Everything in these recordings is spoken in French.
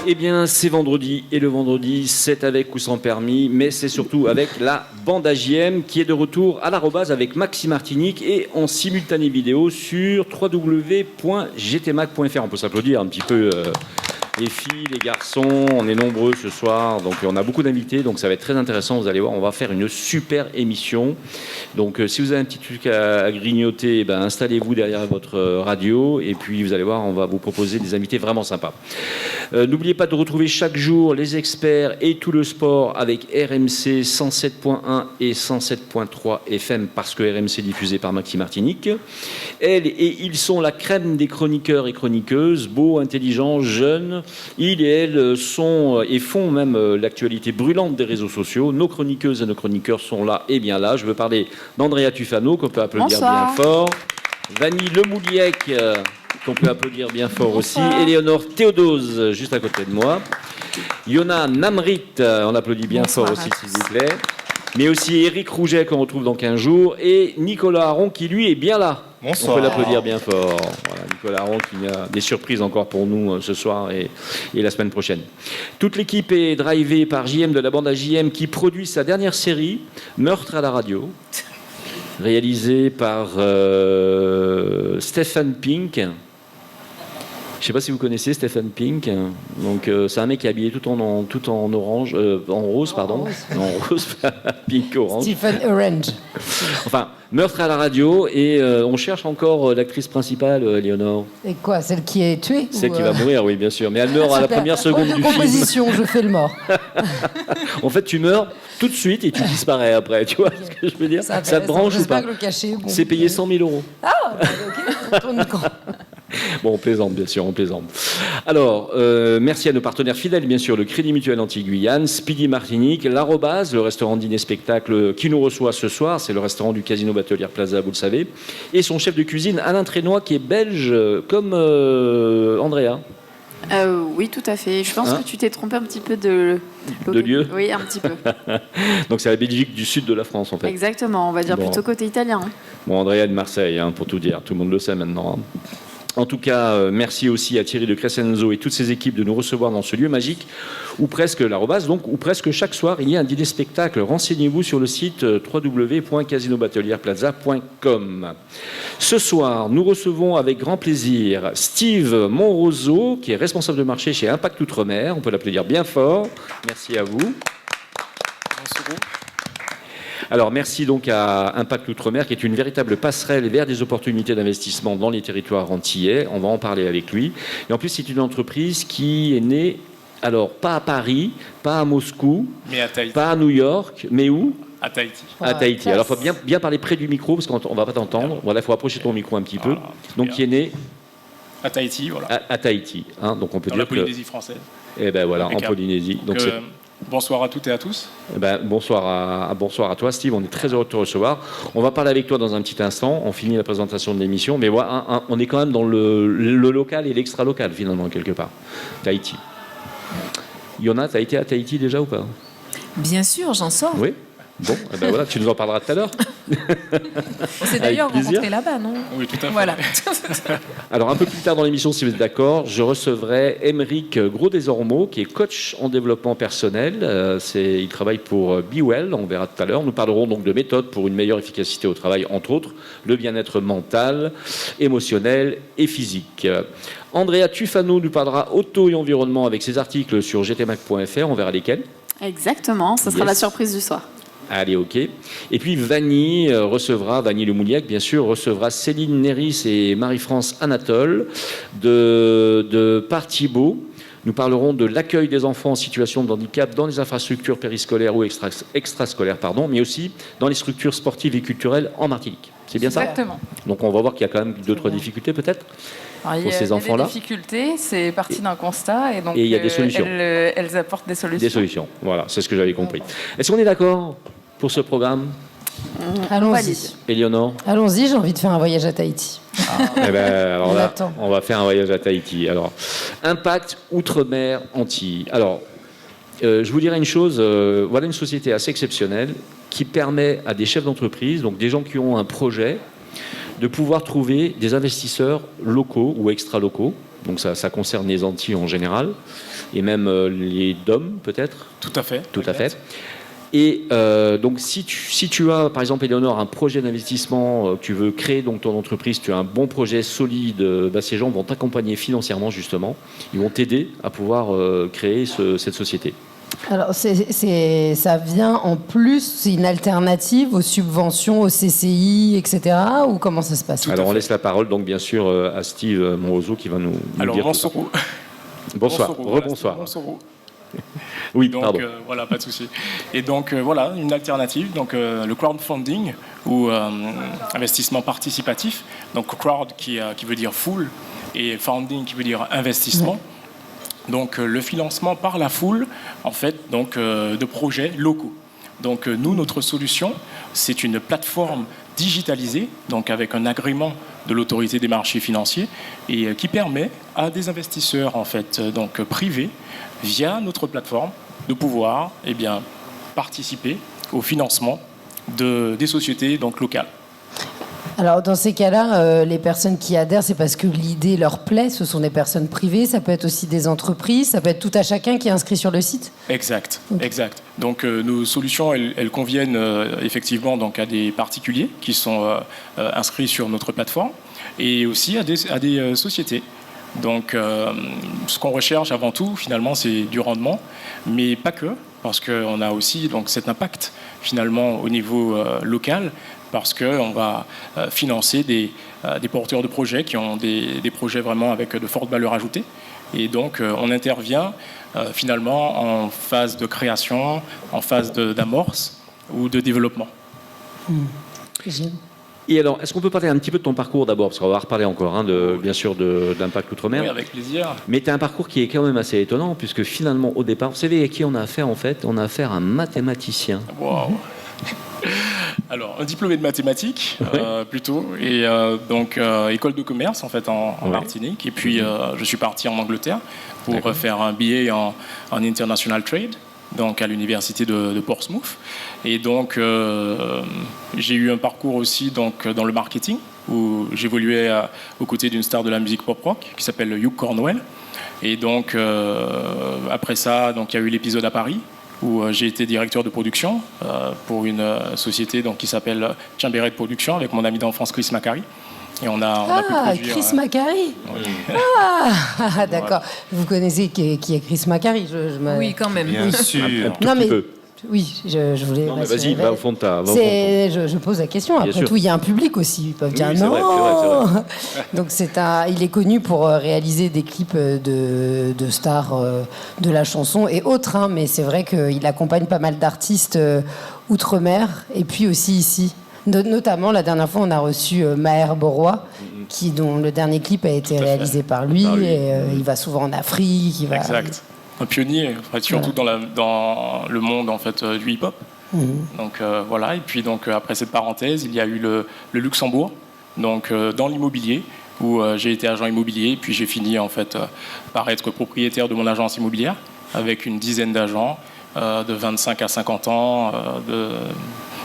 Eh bien, c'est vendredi, et le vendredi, c'est avec ou sans permis, mais c'est surtout avec la bande AJM qui est de retour à l'arrobase avec Maxime Martinique et en simultané vidéo sur www.gtmac.fr. On peut s'applaudir un petit peu. Les filles, les garçons, on est nombreux ce soir, donc on a beaucoup d'invités, donc ça va être très intéressant, vous allez voir, on va faire une super émission. Donc si vous avez un petit truc à grignoter, ben, installez-vous derrière votre radio, et puis vous allez voir, on va vous proposer des invités vraiment sympas. N'oubliez pas de retrouver chaque jour les experts et tout le sport avec RMC 107.1 et 107.3 FM, parce que RMC est diffusé par Maxime Martinique. Elles et ils sont la crème des chroniqueurs et chroniqueuses, beaux, intelligents, jeunes. Ils et elles sont et font même l'actualité brûlante des réseaux sociaux. Nos chroniqueuses et nos chroniqueurs sont là et bien là. Je veux parler d'Andrea Tufano, qu'on peut applaudir bien fort. Vanny Lemouliec, qu'on peut applaudir bien fort aussi. Éléonore Théodose, juste à côté de moi. Yona Namrit, on applaudit bien fort aussi, s'il vous plaît. Mais aussi Éric Rouget, qu'on retrouve dans 15 jours. Et Nicolas Aron, qui lui est bien là. Bonsoir. On peut l'applaudir bien fort. Voilà, Nicolas Aron qui a des surprises encore pour nous ce soir et la semaine prochaine. Toute l'équipe est drivée par JM de la bande à JM qui produit sa dernière série, Meurtre à la radio, réalisée par Stephen Pink. Je ne sais pas si vous connaissez Stephen Pink. Donc, c'est un mec qui est habillé tout en orange, en rose, pardon. En rose, pink orange. Stephen Orange. Enfin, Meurtre à la radio, et on cherche encore l'actrice principale, Léonore. Et quoi, celle qui est tuée? Celle qui va mourir, oui, bien sûr. Mais elle meurt à la première seconde du film. Composition, je fais le mort. En fait, tu meurs tout de suite et tu disparais après. Tu vois ce que je veux dire? Ça te branche ou pas? Que le cachet, bon. C'est payé 100 000 €. Ah, ok, on tourne le camp. Bon, on plaisante, bien sûr, on plaisante. Alors, merci à nos partenaires fidèles, bien sûr, le Crédit Mutuel Antilles-Guyane, Speedy Martinique, l'Arrobase, le restaurant dîner-spectacle qui nous reçoit ce soir, c'est le restaurant du Casino Batelière Plaza, vous le savez, et son chef de cuisine, Alain Trénois, qui est belge, comme Andrea. Oui, tout à fait. Je pense que tu t'es trompé un petit peu de lieu. Oui, un petit peu. Donc c'est la Belgique du sud de la France, en fait. Exactement, on va dire plutôt côté italien. Bon, Andrea est de Marseille, pour tout dire. Tout le monde le sait maintenant. En tout cas, merci aussi à Thierry de Crescenzo et toutes ses équipes de nous recevoir dans ce lieu magique où presque l'Arrobase, donc où presque chaque soir il y a un dîner-spectacle. Renseignez-vous sur le site www.casinobateliereplaza.com. Ce soir, nous recevons avec grand plaisir Steve Monroseau, qui est responsable de marché chez Impact Outre-mer. On peut l'applaudir bien fort. Merci à vous. Alors, merci donc à Impact Outre-mer, qui est une véritable passerelle vers des opportunités d'investissement dans les territoires antillais. On va en parler avec lui. Et en plus, c'est une entreprise qui est née, alors, pas à Paris, pas à Moscou, mais à Tahiti. Pas à New York, mais où? À Tahiti. À Tahiti. Alors, il faut bien parler près du micro, parce qu'on ne va pas t'entendre. Voilà, il faut approcher ton micro un petit peu. Donc, qui est né à Tahiti, voilà. À Tahiti. Donc, on peut dans dire la Polynésie française. Eh bien, voilà, en Polynésie. Donc, bonsoir à toutes et à tous. Bonsoir à toi, Steve. On est très heureux de te recevoir. On va parler avec toi dans un petit instant. On finit la présentation de l'émission. Mais voilà, on est quand même dans le local et l'extra-local, finalement, quelque part. Tahiti. Yona, tu as été à Tahiti déjà ou pas? Bien sûr, j'en sors. Oui. Bon, voilà, tu nous en parleras tout à l'heure. On s'est d'ailleurs rencontrés là-bas, non? Oui, tout à fait. Voilà. Alors, un peu plus tard dans l'émission, si vous êtes d'accord, je recevrai Émeric Gros-Desormeaux, qui est coach en développement personnel. Il travaille pour Be Well, on verra tout à l'heure. Nous parlerons donc de méthodes pour une meilleure efficacité au travail, entre autres, le bien-être mental, émotionnel et physique. Andrea Tufano nous parlera auto et environnement avec ses articles sur gtmac.fr. On verra lesquels. Exactement, ce sera la surprise du soir. Allez, ok. Et puis Vanny Lemouliec, bien sûr, recevra Céline Néris et Marie-France Anatole de Partibo. Nous parlerons de l'accueil des enfants en situation de handicap dans les infrastructures périscolaires ou extrascolaires, mais aussi dans les structures sportives et culturelles en Martinique. C'est bien ça? Exactement. Donc on va voir qu'il y a quand même 2-3 difficultés peut-être pour ces enfants-là. Il y a des difficultés, c'est parti d'un constat et donc il y a des solutions. Elles apportent des solutions. Des solutions, voilà, c'est ce que j'avais compris. Est-ce qu'on est d'accord pour ce programme? Allons-y. Éléonore? Allons-y, j'ai envie de faire un voyage à Tahiti. Alors là, on va faire un voyage à Tahiti. Alors, Impact Outre-mer Antilles. Alors, je vous dirais une chose, voilà une société assez exceptionnelle qui permet à des chefs d'entreprise, donc des gens qui ont un projet, de pouvoir trouver des investisseurs locaux ou extra-locaux. Donc ça concerne les Antilles en général. et même les DOM peut-être. Tout à fait. Tout à exact. fait. Et donc, si tu as, par exemple, Éléonore, un projet d'investissement que tu veux créer donc ton entreprise, tu as un bon projet solide, ces gens vont t'accompagner financièrement, justement. Ils vont t'aider à pouvoir créer cette société. Alors, ça vient en plus, c'est une alternative aux subventions, aux CCI, etc. Ou comment ça se passe? Alors, on laisse la parole, donc, bien sûr, à Steve Morozo qui va nous Alors, dire bonsoir. tout ça. Bonsoir. Rebonsoir. Bonsoir. Oui, donc, pardon. Voilà, pas de souci. Et donc, voilà, une alternative, donc le crowdfunding ou investissement participatif. Donc, crowd qui veut dire foule et funding qui veut dire investissement. Ouais. Donc, le financement par la foule, en fait, donc, de projets locaux. Donc, nous, notre solution, c'est une plateforme digitalisée, donc avec un agrément de l'autorité des marchés financiers, et qui permet à des investisseurs, en fait, donc privés, via notre plateforme, de pouvoir participer au financement des sociétés donc, locales. Alors, dans ces cas-là, les personnes qui adhèrent, c'est parce que l'idée leur plaît. Ce sont des personnes privées, ça peut être aussi des entreprises, ça peut être tout à chacun qui est inscrit sur le site. Exact, Okay. exact. Donc, nos solutions, elles conviennent effectivement donc, à des particuliers qui sont inscrits sur notre plateforme et aussi à des sociétés. Donc, ce qu'on recherche avant tout, finalement, c'est du rendement, mais pas que, parce qu'on a aussi donc, cet impact, finalement, au niveau local, parce qu'on va financer des porteurs de projets qui ont des projets vraiment avec de fortes valeurs ajoutées. Et donc, on intervient, finalement, en phase de création, en phase d'amorce ou de développement. Génial. Et alors, est-ce qu'on peut parler un petit peu de ton parcours d'abord? Parce qu'on va reparler encore, bien sûr, d'Impact Outre-mer. Oui, avec plaisir. Mais tu as un parcours qui est quand même assez étonnant, puisque finalement, au départ, vous savez à qui on a affaire en fait? On a affaire à un mathématicien. Wow. Alors, un diplômé de mathématiques, plutôt, et donc école de commerce, en fait, en Martinique. Et puis, je suis parti en Angleterre pour faire un BA en International Trade, donc à l'université de Portsmouth. Et donc, j'ai eu un parcours aussi donc, dans le marketing, où j'évoluais aux côtés d'une star de la musique pop-rock qui s'appelle Hugh Cornwell. Et donc, après ça, donc, il y a eu l'épisode à Paris, où j'ai été directeur de production pour une société donc, qui s'appelle Chamberet Production, avec mon ami d'enfance Chris Macari. Et on a pu produire... Chris Macari. D'accord. Vous connaissez qui est Chris Macari? Oui, quand même. Bien sûr. Non, mais peu. oui, je voulais... Non, mais vas-y, va au fond de ta... Je pose la question. Bien Après sûr. tout, il y a un public aussi. Ils peuvent dire c'est non. vrai. Donc, il est connu pour réaliser des clips de stars de la chanson et autres. Hein, mais c'est vrai qu'il accompagne pas mal d'artistes outre-mer et puis aussi ici. Notamment, la dernière fois, on a reçu Maher Borois, dont le dernier clip a été réalisé par lui. Et, il va souvent en Afrique. Exact. Un pionnier, en fait, surtout dans le monde en fait, du hip-hop. Donc voilà. Et puis donc après cette parenthèse, il y a eu le Luxembourg, donc dans l'immobilier, où j'ai été agent immobilier. Et puis j'ai fini en fait par être propriétaire de mon agence immobilière, avec une dizaine d'agents de 25 à 50 ans, de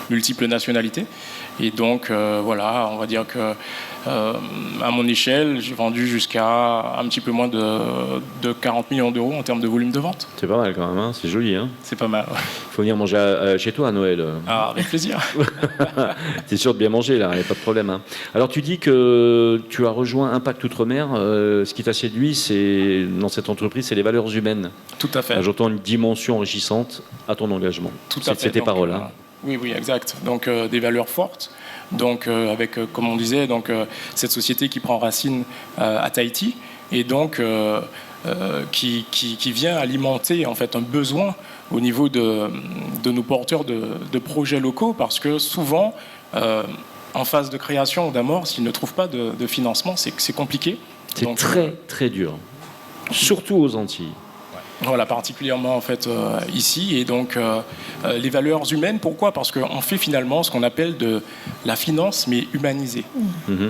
multiples nationalités. Et donc, voilà, on va dire que à mon échelle, j'ai vendu jusqu'à un petit peu moins de 40 millions d'euros en termes de volume de vente. C'est pas mal quand même, hein, c'est joli. Hein. C'est pas mal. Il faut venir manger chez toi à Noël. Ah, avec plaisir. T'es sûr de bien manger là, il n'y a pas de problème. Hein. Alors tu dis que tu as rejoint Impact Outre-mer. Ce qui t'a séduit dans cette entreprise, c'est les valeurs humaines. Tout à fait. Ajoutant une dimension enrichissante à ton engagement. Tout à fait. C'est tes paroles. Hein. Oui, exact. Donc des valeurs fortes. Donc avec, comme on disait, donc cette société qui prend racine à Tahiti et donc qui vient alimenter en fait un besoin au niveau de nos porteurs de projets locaux, parce que souvent en phase de création ou d'amorce, s'ils ne trouvent pas de financement, c'est compliqué. C'est donc, très dur, surtout aux Antilles. Voilà, particulièrement en fait ici. Et donc les valeurs humaines, pourquoi? Parce qu'on fait finalement ce qu'on appelle de la finance, mais humanisée.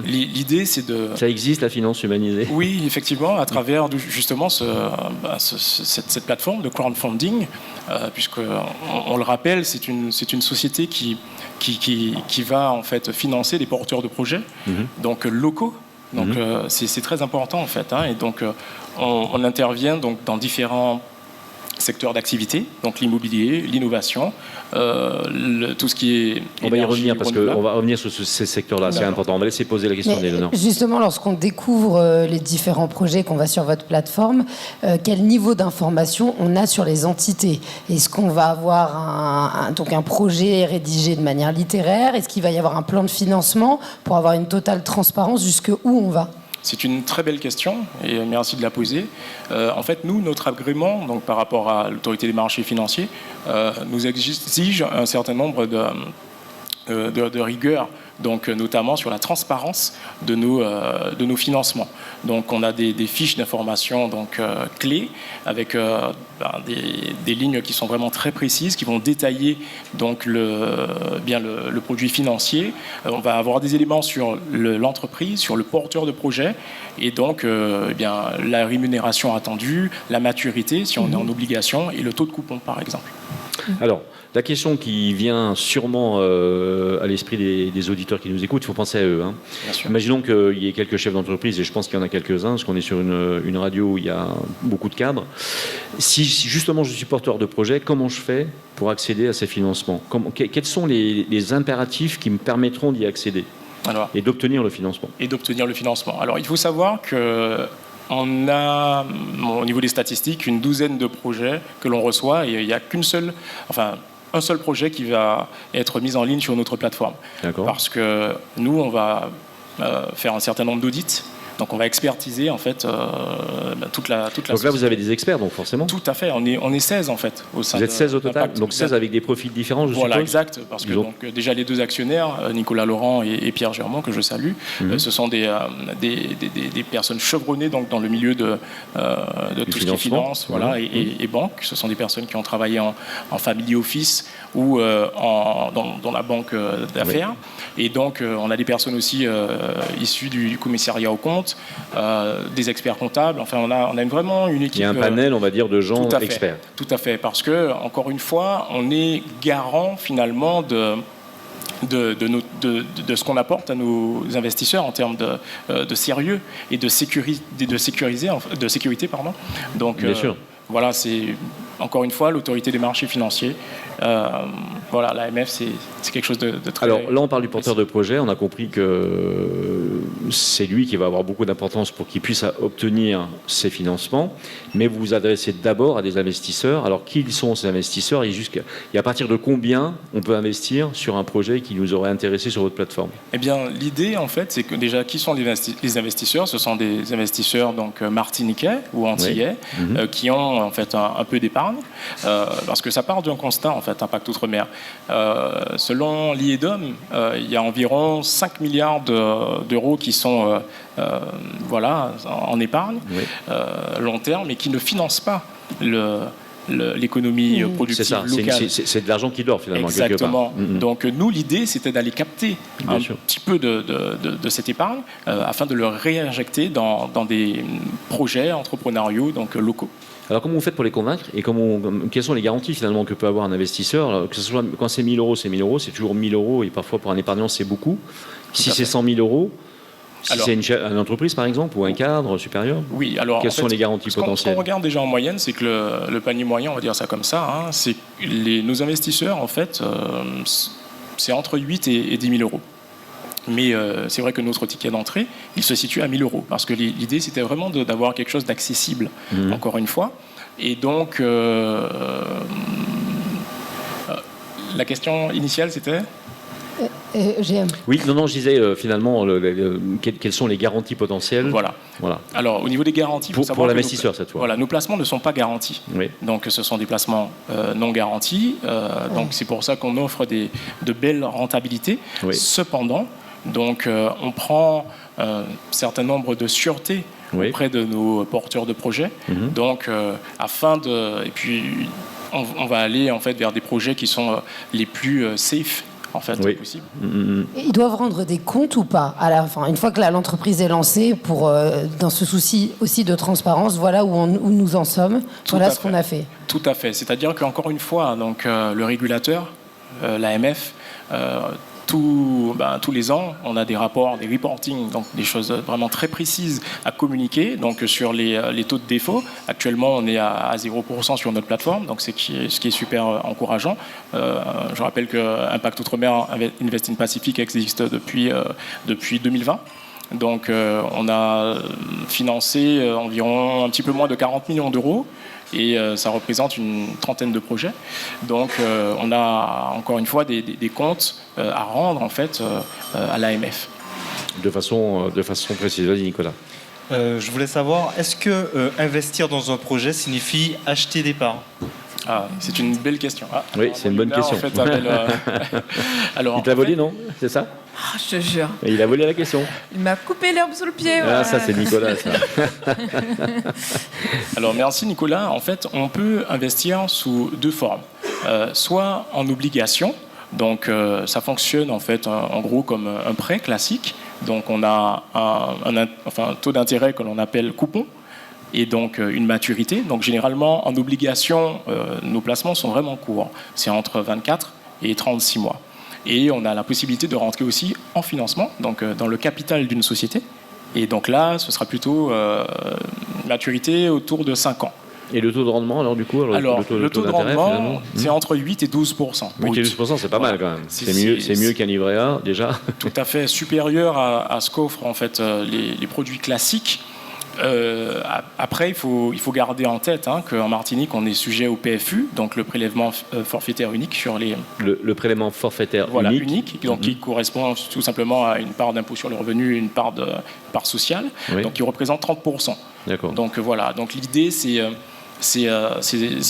L'idée, c'est de... Ça existe, la finance humanisée? Oui, effectivement, à travers justement cette plateforme de crowdfunding, puisqu'on le rappelle, c'est une société qui va en fait financer des porteurs de projets, donc locaux. Donc c'est très important en fait, hein, et donc on intervient donc dans différents secteurs d'activité, donc l'immobilier, l'innovation, tout ce qui est On va y énergie revenir parce renouvelable. qu'on va revenir sur ces secteurs-là, c'est important. On va laisser poser la question Mais d'Éléonore. justement, lorsqu'on découvre les différents projets qu'on va sur votre plateforme, quel niveau d'information on a sur les entités? Est-ce qu'on va avoir donc un projet rédigé de manière littéraire? Est-ce qu'il va y avoir un plan de financement pour avoir une totale transparence jusqu'où on va? C'est une très belle question et merci de la poser. En fait, nous, notre agrément, donc par rapport à l'autorité des marchés financiers, nous exige un certain nombre de rigueur, donc notamment sur la transparence de nos financements. Donc, on a des fiches d'information clés avec des lignes qui sont vraiment très précises, qui vont détailler donc le produit financier. On va avoir des éléments sur l'entreprise, sur le porteur de projet, et donc la rémunération attendue, la maturité, si on est en obligation, et le taux de coupon, par exemple. Alors, la question qui vient sûrement à l'esprit des auditeurs qui nous écoutent, il faut penser à eux. Hein. Bien sûr. Imaginons qu'il y ait quelques chefs d'entreprise, et je pense qu'il y en a quelques-uns, parce qu'on est sur une radio où il y a beaucoup de cadres. Si justement je suis porteur de projet, comment je fais pour accéder à ces financements? Quels sont les impératifs qui me permettront d'y accéder et d'obtenir le financement? Alors, il faut savoir que on a, au niveau des statistiques, une douzaine de projets que l'on reçoit et il n'y a un seul projet qui va être mis en ligne sur notre plateforme. D'accord. Parce que nous, on va faire un certain nombre d'audits. Donc on va expertiser en fait toute la Donc là, société. vous avez des experts, donc forcément. Tout à fait, on est 16 en fait au sein Vous êtes 16 au total, d'Impact. donc 16 avec des profils différents, je Voilà, suppose. exact, parce que donc, déjà les deux actionnaires, Nicolas Laurent et Pierre Germont, que je salue, ce sont des personnes chevronnées donc, dans le milieu de tout ce qui est finance et banque. Ce sont des personnes qui ont travaillé en family office ou dans la banque d'affaires. Et donc on a des personnes aussi issues du commissariat aux comptes, des experts comptables. Enfin, on a vraiment une équipe. Il y a un panel, on va dire, de gens experts. Tout à fait, parce que encore une fois, on est garant finalement de ce qu'on apporte à nos investisseurs en termes de sérieux et de sécurité. Donc, bien sûr. Voilà, c'est encore une fois l'autorité des marchés financiers. Voilà, l'AMF, c'est quelque chose de très... Alors là, on parle du porteur de projet. On a compris que c'est lui qui va avoir beaucoup d'importance pour qu'il puisse obtenir ces financements. Mais vous vous adressez d'abord à des investisseurs. Alors, qui sont ces investisseurs et à partir de combien on peut investir sur un projet qui nous aurait intéressé sur votre plateforme? Eh bien, l'idée, en fait, c'est que déjà, qui sont les investisseurs? Ce sont des investisseurs donc martiniquais ou antillais qui ont en fait un peu d'épargne, parce que ça part d'un constat, en fait, Impact Outre-mer. Selon l'IEDOM, il y a environ 5 milliards d'euros qui sont en épargne long terme et qui ne financent pas l'économie productive locale. C'est de l'argent qui dort finalement. Exactement. Quelque part. Donc nous, l'idée, c'était d'aller capter petit peu de cette épargne afin de le réinjecter dans des projets entrepreneuriaux donc locaux. Alors comment vous faites pour les convaincre et quelles sont les garanties finalement que peut avoir un investisseur? Que ce soit quand c'est 1 000 euros, c'est 1 000 euros, c'est toujours 1 000 euros et parfois pour un épargnant c'est beaucoup. Si c'est 100 000 euros, si c'est une entreprise par exemple ou un cadre supérieur, oui, alors, quelles sont les garanties potentielles? Ce qu'on regarde déjà en moyenne, c'est que le panier moyen, on va dire ça comme ça, c'est nos investisseurs en fait, c'est entre 8 et 10 000 euros. Mais c'est vrai que notre ticket d'entrée, il se situe à 1 000 euros. Parce que l'idée, c'était vraiment d'avoir quelque chose d'accessible, encore une fois. Et donc, la question initiale, c'était GM. Oui, non, je disais finalement quelles sont les garanties potentielles. Voilà. Alors, au niveau des garanties, pour l'investisseur cette fois. Voilà, nos placements ne sont pas garantis. Oui. Donc, ce sont des placements non garantis. Donc, c'est pour ça qu'on offre de belles rentabilités. Oui. Cependant, donc, on prend un certain nombre de sûretés auprès de nos porteurs de projets. Donc, et puis, on va aller en fait vers des projets qui sont les plus safe. En fait, possible. Ils doivent rendre des comptes ou pas à la fin, une fois que l'entreprise est lancée, dans ce souci aussi de transparence, voilà où nous en sommes, voilà ce qu'on a fait. Tout à fait. C'est-à-dire qu'encore une fois, donc, le régulateur, l'AMF, tous les ans, on a des rapports, des reporting, donc des choses vraiment très précises à communiquer. Donc sur les taux de défaut, actuellement on est à 0% sur notre plateforme, donc ce qui est super encourageant. Je rappelle que Impact Outre-mer Invest in Pacific existe depuis 2020. Donc on a financé environ un petit peu moins de 40 millions d'euros et ça représente une trentaine de projets. Donc on a encore une fois des comptes à rendre en fait à l'AMF. De façon précise, vas-y Nicolas. Je voulais savoir, est-ce que investir dans un projet signifie acheter des parts ? C'est une belle question. Oui, c'est une bonne question. En fait, alors, il t'a volé, non ? C'est ça ? Je te jure. Et il a volé la question. Il m'a coupé l'herbe sous le pied. Ah, ça c'est Nicolas, ça. Alors merci Nicolas. En fait, on peut investir sous deux formes. Soit en obligation. Donc ça fonctionne en fait en gros comme un prêt classique. Donc on a un taux d'intérêt que l'on appelle coupon. Et donc une maturité. Donc généralement, en obligation, nos placements sont vraiment courts. C'est entre 24 et 36 mois. Et on a la possibilité de rentrer aussi en financement, donc dans le capital d'une société. Et donc là, ce sera plutôt une maturité autour de 5 ans. Et le taux de rendement, alors du coup le taux de rendement, c'est entre 8 et 12%. 8 et 12%, c'est pas mal quand même. C'est mieux qu'un livret A, déjà. Tout à fait supérieur à ce qu'offrent en fait, les produits classiques. Après, il faut garder en tête qu'en Martinique, on est sujet au PFU, donc le prélèvement forfaitaire unique sur les... Le prélèvement forfaitaire unique, donc qui correspond tout simplement à une part d'impôt sur le revenu et une part sociale, donc qui représente 30%. D'accord. Donc voilà, donc l'idée c'est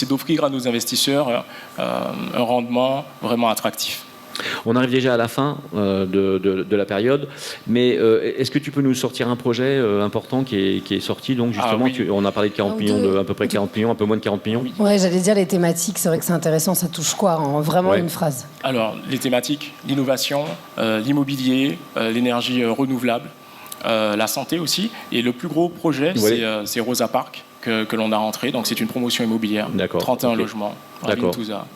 d'offrir à nos investisseurs un rendement vraiment attractif. On arrive déjà à la fin de la période, mais est-ce que tu peux nous sortir un projet important qui est sorti, donc justement, oui. On a parlé de 40 millions, à peu près 40 millions, un peu moins de 40 millions. Ouais, j'allais dire les thématiques, c'est vrai que c'est intéressant, ça touche quoi en vraiment une phrase? Alors, les thématiques, l'innovation, l'immobilier, l'énergie renouvelable, la santé aussi, et le plus gros projet, c'est Rosa Park que l'on a rentré, donc c'est une promotion immobilière, 31 logements, Ravine-Touza.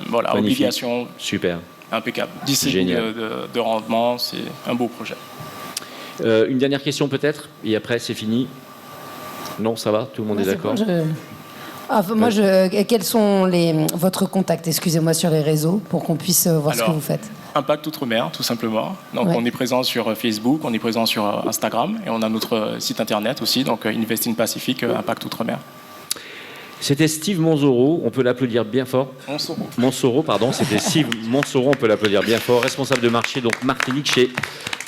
Voilà, magnifique. Obligation. Super. Impeccable. 17 000 de rendement, c'est un beau projet. Une dernière question peut-être, et après c'est fini. Non, ça va, tout le monde est d'accord. Quels sont votre contact, excusez-moi, sur les réseaux pour qu'on puisse voir ce que vous faites? Impact Outre-mer, tout simplement. Donc on est présent sur Facebook, on est présent sur Instagram, et on a notre site internet aussi, donc Invest in Pacific, Impact Outre-mer. C'était Steve Monzoro, on peut l'applaudir bien fort. Monzoro, pardon, c'était Steve Monzoro, on peut l'applaudir bien fort, responsable de marché, donc Martinique chez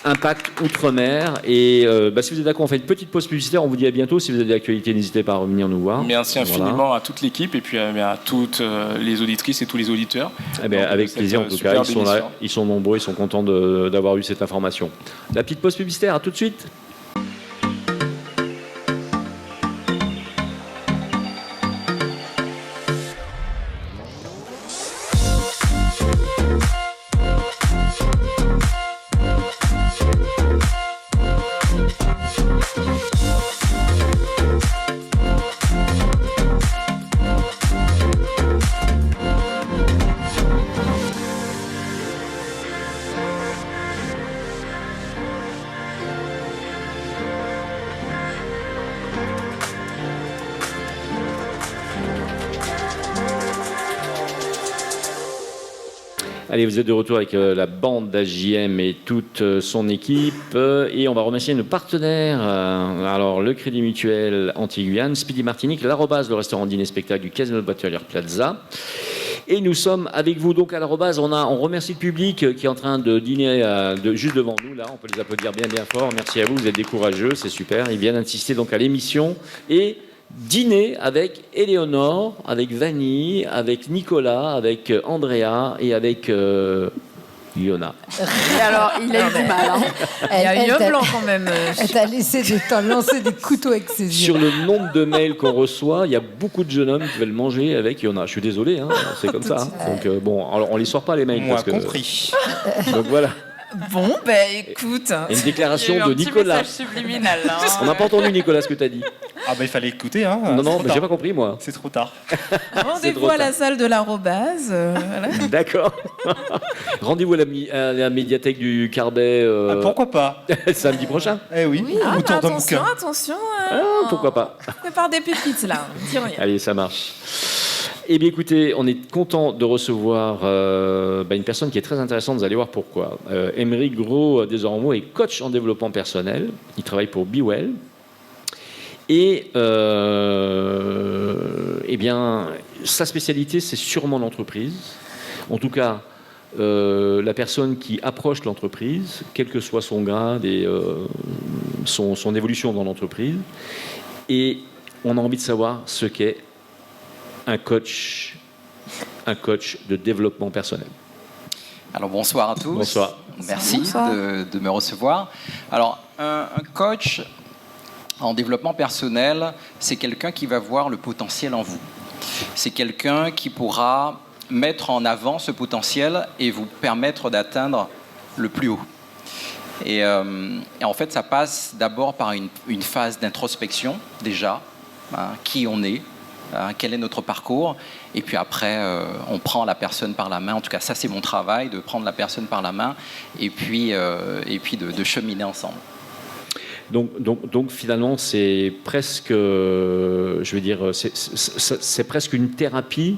Impact Outre-mer. Et si vous êtes d'accord, on fait une petite pause publicitaire, on vous dit à bientôt. Si vous avez des actualités, n'hésitez pas à revenir nous voir. Merci infiniment à toute l'équipe et puis à toutes les auditrices et tous les auditeurs. Avec plaisir en tout cas, ils sont là, ils sont nombreux, ils sont contents d'avoir eu cette information. La petite pause publicitaire, à tout de suite. Allez, vous êtes de retour avec la bande d'AJM et toute son équipe. Et on va remercier nos partenaires. Alors, le Crédit Mutuel Anti-Guyane, Speedy Martinique, l'Arrobase, le restaurant dîner-spectacle du Casino de Batelière Plaza. Et nous sommes avec vous donc à l'Arrobase. On remercie le public qui est en train de dîner juste devant nous. Là, on peut les applaudir bien bien fort. Merci à vous, vous êtes des courageux, c'est super. Ils viennent insister donc à l'émission. Et dîner avec Éléonore, avec Vanille, avec Nicolas, avec Andrea et avec Yona. Et alors, il a eu du mal. Il y a eu un blanc quand même. Elle t'a laissé lancer des couteaux avec ses yeux. Sur le nombre de mails qu'on reçoit, il y a beaucoup de jeunes hommes qui veulent manger avec Yona. Je suis désolé, c'est comme ça. Donc alors, on les sort pas les mails. Moi parce compris. Donc voilà. Bon, écoute. Une déclaration il y a eu de un petit Nicolas. message subliminal. On n'a pas entendu Nicolas ce que tu as dit. Ah bah il fallait écouter, hein. Non, c'est non, trop mais j'ai tard. pas compris, moi. C'est trop tard. Rendez-vous trop à la tard. salle de l'arrobase. Voilà. D'accord. Rendez-vous à la médiathèque du Carbet Pourquoi pas? samedi prochain. Eh oui, Ah, mais autour d'un attention, bouquin. attention. Pourquoi pas. On prépare des pépites là. On dit rien. Allez, ça marche. Eh bien, écoutez, on est content de recevoir une personne qui est très intéressante. Vous allez voir pourquoi. Aymeric Gros, désormais, est coach en développement personnel. Il travaille pour BeWell. Et eh bien, sa spécialité, c'est sûrement l'entreprise. En tout cas, la personne qui approche l'entreprise, quel que soit son grade et son évolution dans l'entreprise. Et on a envie de savoir ce qu'est un coach de développement personnel. Alors bonsoir à tous. Bonsoir. Merci Bonsoir. de me recevoir. Alors un coach en développement personnel, c'est quelqu'un qui va voir le potentiel en vous. C'est quelqu'un qui pourra mettre en avant ce potentiel et vous permettre d'atteindre le plus haut. Et en fait, ça passe d'abord par une phase d'introspection déjà, qui on est, quel est notre parcours, et puis après on prend la personne par la main. En tout cas, ça c'est mon travail, de prendre la personne par la main et puis de cheminer ensemble. Donc finalement, c'est presque, je veux dire, c'est presque une thérapie.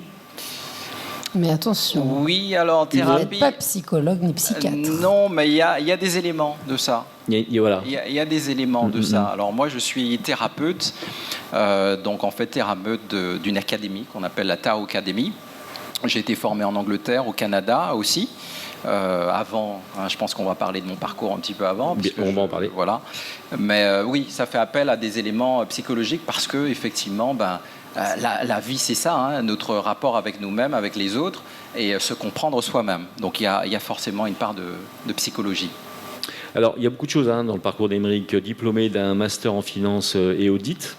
Mais attention, Oui, alors vous thérapie. n'êtes pas psychologue ni psychiatre. Non, mais il y a des éléments de ça. Voilà. Il y a des éléments de ça. Alors moi, je suis thérapeute, donc en fait thérapeute d'une académie qu'on appelle la Tao Academy. J'ai été formé en Angleterre, au Canada aussi. Avant, je pense qu'on va parler de mon parcours un petit peu avant. On va en parler. Voilà. Mais oui, ça fait appel à des éléments psychologiques parce que effectivement, la vie, c'est ça, notre rapport avec nous-mêmes, avec les autres, et se comprendre soi-même. Donc il y a forcément une part de psychologie. Alors, il y a beaucoup de choses dans le parcours d'Aymeric, diplômé d'un master en finance et audit.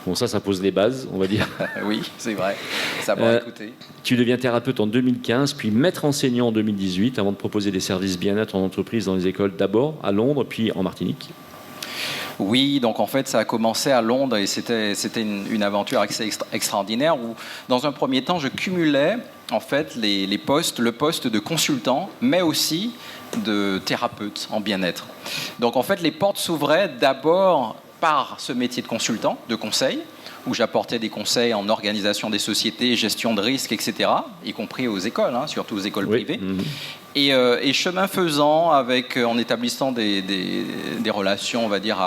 Bon, ça pose les bases, on va dire. Oui, c'est vrai. Ça va écouter. Tu deviens thérapeute en 2015, puis maître enseignant en 2018, avant de proposer des services bien-être en entreprise dans les écoles, d'abord à Londres, puis en Martinique. Oui, donc en fait, ça a commencé à Londres et c'était une aventure assez extraordinaire où, dans un premier temps, je cumulais en fait le poste de consultant, mais aussi de thérapeute en bien-être. Donc en fait, les portes s'ouvraient d'abord par ce métier de consultant, de conseil, où j'apportais des conseils en organisation des sociétés, gestion de risques, etc., y compris aux écoles, surtout aux écoles privées. Et chemin faisant, en établissant des relations, on va dire,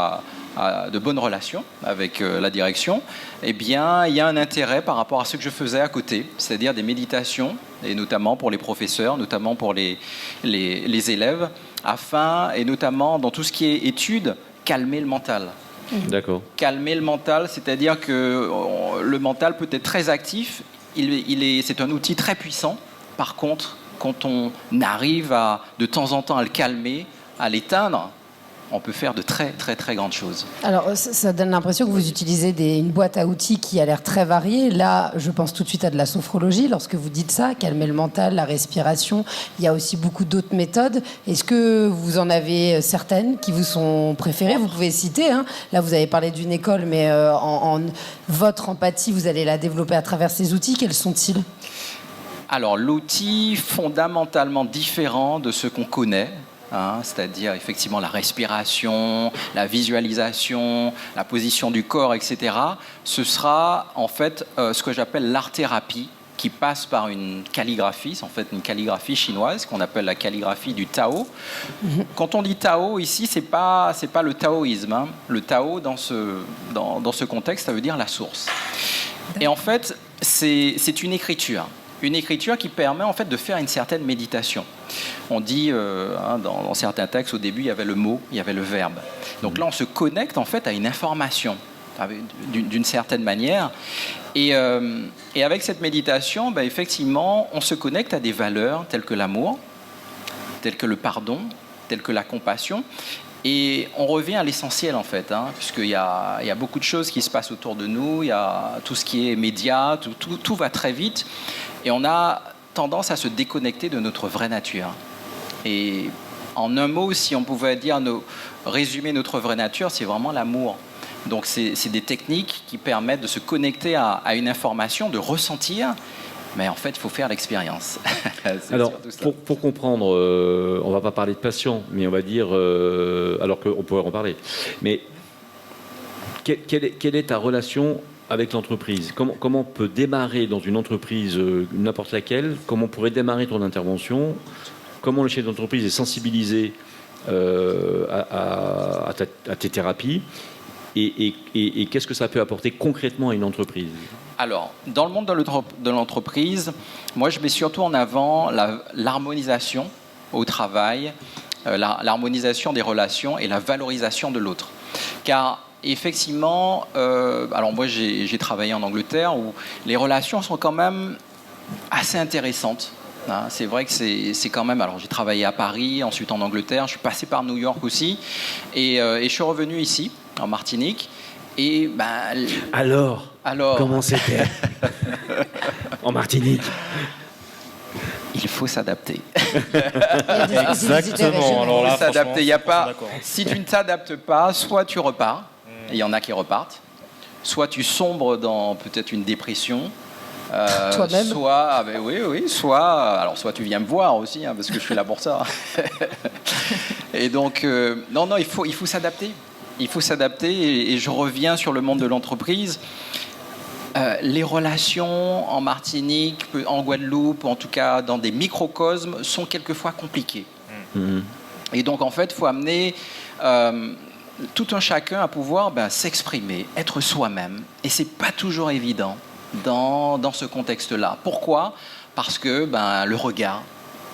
de bonnes relations avec la direction, eh bien, il y a un intérêt par rapport à ce que je faisais à côté, c'est-à-dire des méditations, et notamment pour les professeurs, notamment pour les élèves, et notamment dans tout ce qui est études, calmer le mental. D'accord. Calmer le mental, c'est-à-dire que le mental peut être très actif, c'est un outil très puissant. Par contre, quand on arrive de temps en temps à le calmer, à l'éteindre, on peut faire de très très très grandes choses. Alors, ça donne l'impression que vous utilisez une boîte à outils qui a l'air très variée. Là, je pense tout de suite à de la sophrologie. Lorsque vous dites ça, calmer le mental, la respiration, il y a aussi beaucoup d'autres méthodes. Est-ce que vous en avez certaines qui vous sont préférées? Vous pouvez citer. Là, vous avez parlé d'une école, mais votre empathie, vous allez la développer à travers ces outils. Quels sont-ils? Alors, l'outil fondamentalement différent de ce qu'on connaît, c'est-à-dire effectivement la respiration, la visualisation, la position du corps, etc. Ce sera en fait ce que j'appelle l'art-thérapie, qui passe par une calligraphie, c'est en fait une calligraphie chinoise qu'on appelle la calligraphie du Tao. Quand on dit Tao ici, c'est pas le taoïsme. Le Tao dans ce contexte, ça veut dire la source. Et en fait, c'est une écriture. Une écriture qui permet en fait de faire une certaine méditation. On dit dans certains textes, au début, il y avait le mot, il y avait le verbe. Donc là, on se connecte en fait à une information d'une certaine manière. Et avec cette méditation, effectivement, on se connecte à des valeurs telles que l'amour, telles que le pardon, telles que la compassion. Et on revient à l'essentiel en fait, puisqu'il y a beaucoup de choses qui se passent autour de nous, il y a tout ce qui est médias, tout va très vite, et on a tendance à se déconnecter de notre vraie nature. Et en un mot, si on pouvait résumer notre vraie nature, c'est vraiment l'amour. Donc c'est des techniques qui permettent de se connecter à une information, de ressentir, mais en fait il faut faire l'expérience. Alors pour comprendre, on ne va pas parler de passion, mais on va dire, alors qu'on pourrait en parler, mais quelle est ta relation avec l'entreprise? Comment on peut démarrer dans une entreprise, n'importe laquelle? Comment on pourrait démarrer ton intervention? Comment le chef d'entreprise est sensibilisé à tes thérapies? Et qu'est-ce que ça peut apporter concrètement à une entreprise? Alors, dans le monde de l'entreprise, moi je mets surtout en avant l'harmonisation au travail, l'harmonisation des relations et la valorisation de l'autre. Car effectivement, alors moi j'ai travaillé en Angleterre où les relations sont quand même assez intéressantes. Hein. C'est vrai que c'est quand même... Alors j'ai travaillé à Paris, ensuite en Angleterre, je suis passé par New York aussi, et je suis revenu ici, en Martinique. Et alors comment c'était en Martinique? Il faut s'adapter. Exactement. Alors là, s'adapter. Il y a pas. Si tu ne t'adaptes pas, soit tu repars. Il y en a qui repartent. Soit tu sombres dans peut-être une dépression. Toi-même. Soit, oui. Soit tu viens me voir aussi, hein, parce que je suis là pour ça. Et donc, non, il faut s'adapter. Il faut s'adapter. Et je reviens sur le monde de l'entreprise. Les relations en Martinique, en Guadeloupe, en tout cas dans des microcosmes, sont quelquefois compliquées. Mmh. Et donc, en fait, il faut amener tout un chacun à pouvoir s'exprimer, être soi-même. Et ce n'est pas toujours évident dans ce contexte-là. Pourquoi? Parce que le regard.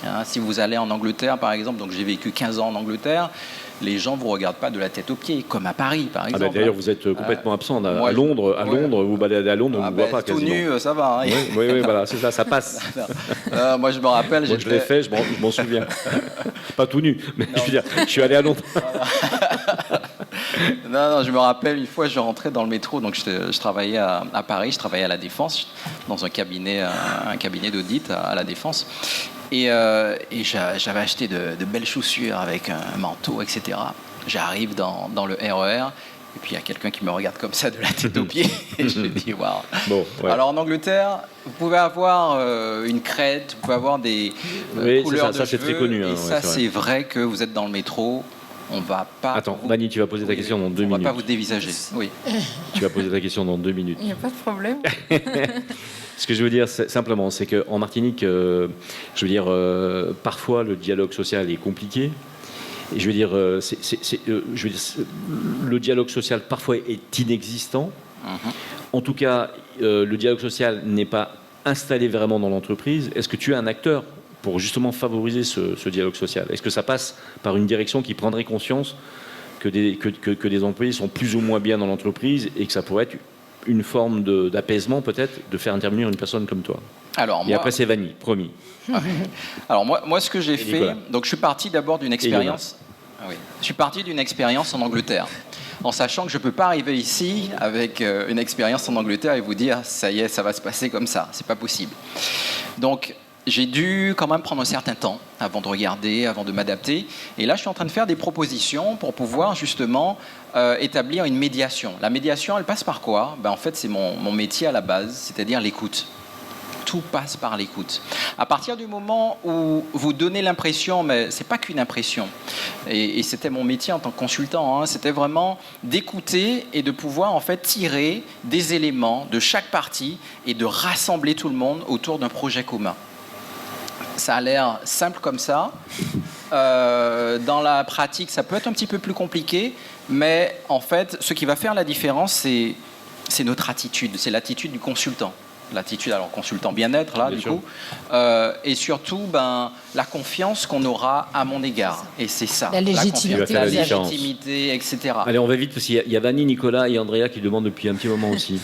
Hein, si vous allez en Angleterre, par exemple, donc j'ai vécu 15 ans en Angleterre, les gens ne vous regardent pas de la tête aux pieds, comme à Paris, par exemple. D'ailleurs, vous êtes complètement absent. À Londres, vous baladez à Londres, on ne vous voit pas quasiment. Tout nu, ça va. Hein. Oui, voilà, c'est ça, ça passe. Moi, je me rappelle... Moi, je l'ai fait, je m'en souviens. Pas tout nu, mais je veux dire, je suis allé à Londres. Non, je me rappelle, une fois, je rentrais dans le métro, donc je travaillais à Paris, je travaillais à La Défense, dans un cabinet d'audit à La Défense. Et j'avais acheté de belles chaussures avec un manteau, etc. J'arrive dans le RER, et puis il y a quelqu'un qui me regarde comme ça de la tête aux pieds, et je me dis, waouh. Bon, ouais. Alors en Angleterre, vous pouvez avoir une crête, vous pouvez avoir des couleurs de cheveux, c'est très connu. Hein, et ça, c'est vrai que vous êtes dans le métro, on va pas... Attends, Vanny, tu vas poser ta question dans 2 minutes. On va pas vous dévisager, oui. Tu vas poser ta question dans 2 minutes. Il n'y a pas de problème. Ce que je veux dire, simplement, c'est qu'en Martinique, je veux dire, parfois le dialogue social est compliqué. Et je veux dire, le dialogue social parfois est inexistant. En tout cas, le dialogue social n'est pas installé vraiment dans l'entreprise. Est-ce que tu es un acteur pour justement favoriser ce dialogue social? Est-ce que ça passe par une direction qui prendrait conscience que des employés sont plus ou moins bien dans l'entreprise et que ça pourrait être une forme d'apaisement peut-être, de faire intervenir une personne comme toi? Et après c'est Vanny, promis. Alors moi ce que j'ai fait, donc je suis parti d'abord d'une expérience. Je suis parti d'une expérience en Angleterre, en sachant que je ne peux pas arriver ici avec une expérience en Angleterre et vous dire ça y est, ça va se passer comme ça. C'est pas possible. Donc j'ai dû quand même prendre un certain temps avant de regarder, avant de m'adapter. Et là, je suis en train de faire des propositions pour pouvoir justement établir une médiation. La médiation, elle passe par quoi? En fait, c'est mon métier à la base, c'est-à-dire l'écoute. Tout passe par l'écoute. À partir du moment où vous donnez l'impression, mais c'est pas qu'une impression, et c'était mon métier en tant que consultant, hein, c'était vraiment d'écouter et de pouvoir en fait tirer des éléments de chaque partie et de rassembler tout le monde autour d'un projet commun. Ça a l'air simple comme ça. Dans la pratique, ça peut être un petit peu plus compliqué, mais en fait, ce qui va faire la différence, c'est notre attitude, c'est l'attitude du consultant. L'attitude, alors consultant bien-être, là, bien du sûr. Coup, et surtout, la confiance qu'on aura à mon égard. Et c'est ça. La légitimité. La légitimité, etc. Allez, on va vite, parce qu'il y a Vanny, Nicolas et Andrea qui demandent depuis un petit moment aussi.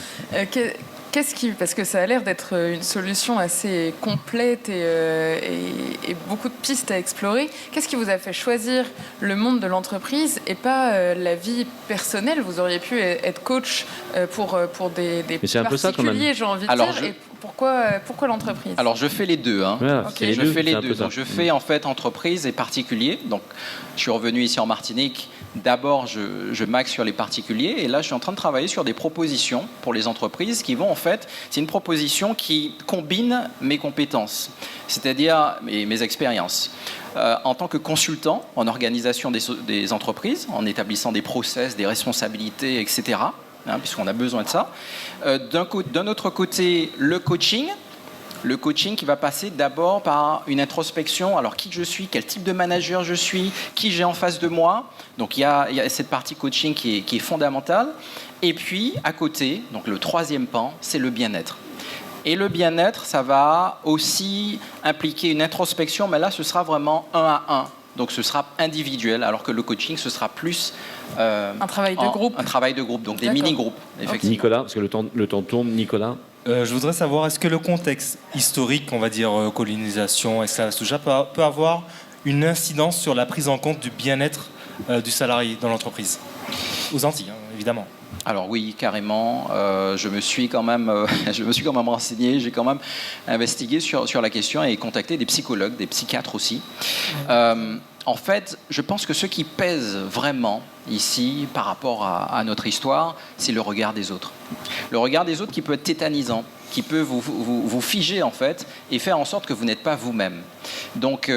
Parce que ça a l'air d'être une solution assez complète et beaucoup de pistes à explorer. Qu'est-ce qui vous a fait choisir le monde de l'entreprise et pas la vie personnelle? Vous auriez pu être coach pour des particuliers, j'ai envie de dire, et Pourquoi l'entreprise? Alors je fais les deux. Hein. Voilà, Ok. c'est les Je deux, fais les c'est un deux. peu ça. Donc je fais en fait entreprise et particulier. Donc je suis revenu ici en Martinique. D'abord, je maxe sur les particuliers et là, je suis en train de travailler sur des propositions pour les entreprises qui vont en fait, c'est une proposition qui combine mes compétences, c'est-à-dire mes expériences. En tant que consultant en organisation des entreprises, en établissant des process, des responsabilités, etc., hein, puisqu'on a besoin de ça. D'un autre côté, le coaching. Le coaching qui va passer d'abord par une introspection. Alors, qui je suis, quel type de manager je suis, qui j'ai en face de moi. Donc, il y a cette partie coaching qui est fondamentale. Et puis, à côté, donc le troisième pan, c'est le bien-être. Et le bien-être, ça va aussi impliquer une introspection, mais là, ce sera vraiment 1 à 1. Donc, ce sera individuel, alors que le coaching, ce sera plus... Un travail de groupe. Un travail de groupe, donc des D'accord. mini-groupes, effectivement. Nicolas, parce que le temps tourne. Nicolas. Je voudrais savoir, est-ce que le contexte historique, on va dire colonisation, esclavage, tout ça, peut avoir une incidence sur la prise en compte du bien-être du salarié dans l'entreprise? Aux Antilles, hein, évidemment. Alors oui, carrément. Je me suis quand même renseigné, j'ai quand même investigué sur la question et contacté des psychologues, des psychiatres aussi. En fait, je pense que ce qui pèse vraiment ici par rapport à notre histoire, c'est le regard des autres. Le regard des autres qui peut être tétanisant, qui peut vous figer en fait et faire en sorte que vous n'êtes pas vous-même. Donc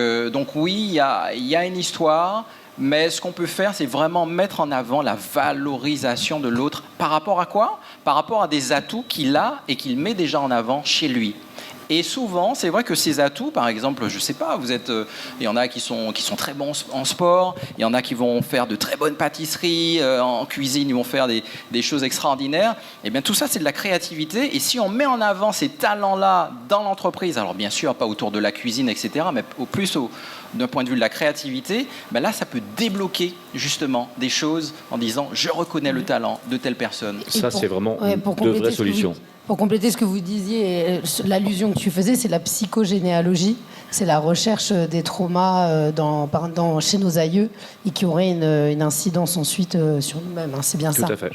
oui, il y a une histoire. Mais ce qu'on peut faire, c'est vraiment mettre en avant la valorisation de l'autre. Par rapport à quoi? Par rapport à des atouts qu'il a et qu'il met déjà en avant chez lui. Et souvent, c'est vrai que ces atouts, par exemple, je ne sais pas, il y en a qui sont très bons en sport, il y en a qui vont faire de très bonnes pâtisseries, en cuisine, ils vont faire des choses extraordinaires. Et bien tout ça, c'est de la créativité. Et si on met en avant ces talents-là dans l'entreprise, alors bien sûr, pas autour de la cuisine, etc., mais plus d'un point de vue de la créativité, ben là, ça peut débloquer justement des choses en disant « je reconnais le talent de telle personne ». Ça, c'est vraiment pour de vraies compléter solutions. Pour compléter ce que vous disiez, l'allusion que tu faisais, c'est la psychogénéalogie, c'est la recherche des traumas chez nos aïeux et qui aurait une incidence ensuite sur nous-mêmes. Hein. C'est bien ça. Tout à fait.